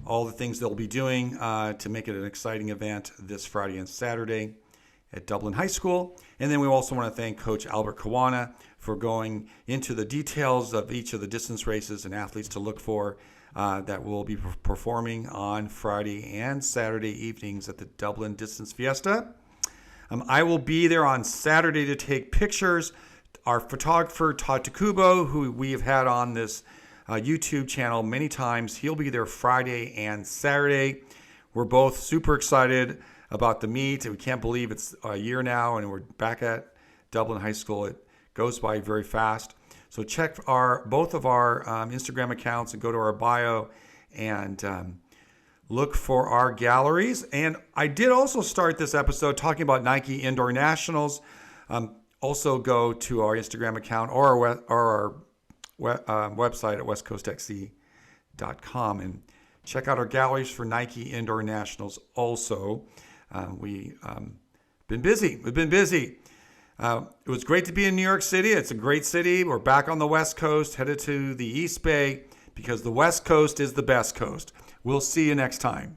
[SPEAKER 1] all the things they'll be doing to make it an exciting event this Friday and Saturday at Dublin High School. And then we also want to thank Coach Albert Caruana for going into the details of each of the distance races and athletes to look for that will be performing on Friday and Saturday evenings at the Dublin Distance Fiesta. I will be there on Saturday to take pictures. Our photographer, Todd Takubo, who we have had on this YouTube channel many times, he'll be there Friday and Saturday. We're both super excited about the meet. We can't believe it's a year now and we're back at Dublin High School. It goes by very fast. So check both of our Instagram accounts and go to our bio and look for our galleries. And I did also start this episode talking about Nike Indoor Nationals. Also go to our Instagram account or our website at westcoastxc.com and check out our galleries for Nike Indoor Nationals also. We've been busy. It was great to be in New York City. It's a great city. We're back on the West Coast, headed to the East Bay because the West Coast is the best coast. We'll see you next time.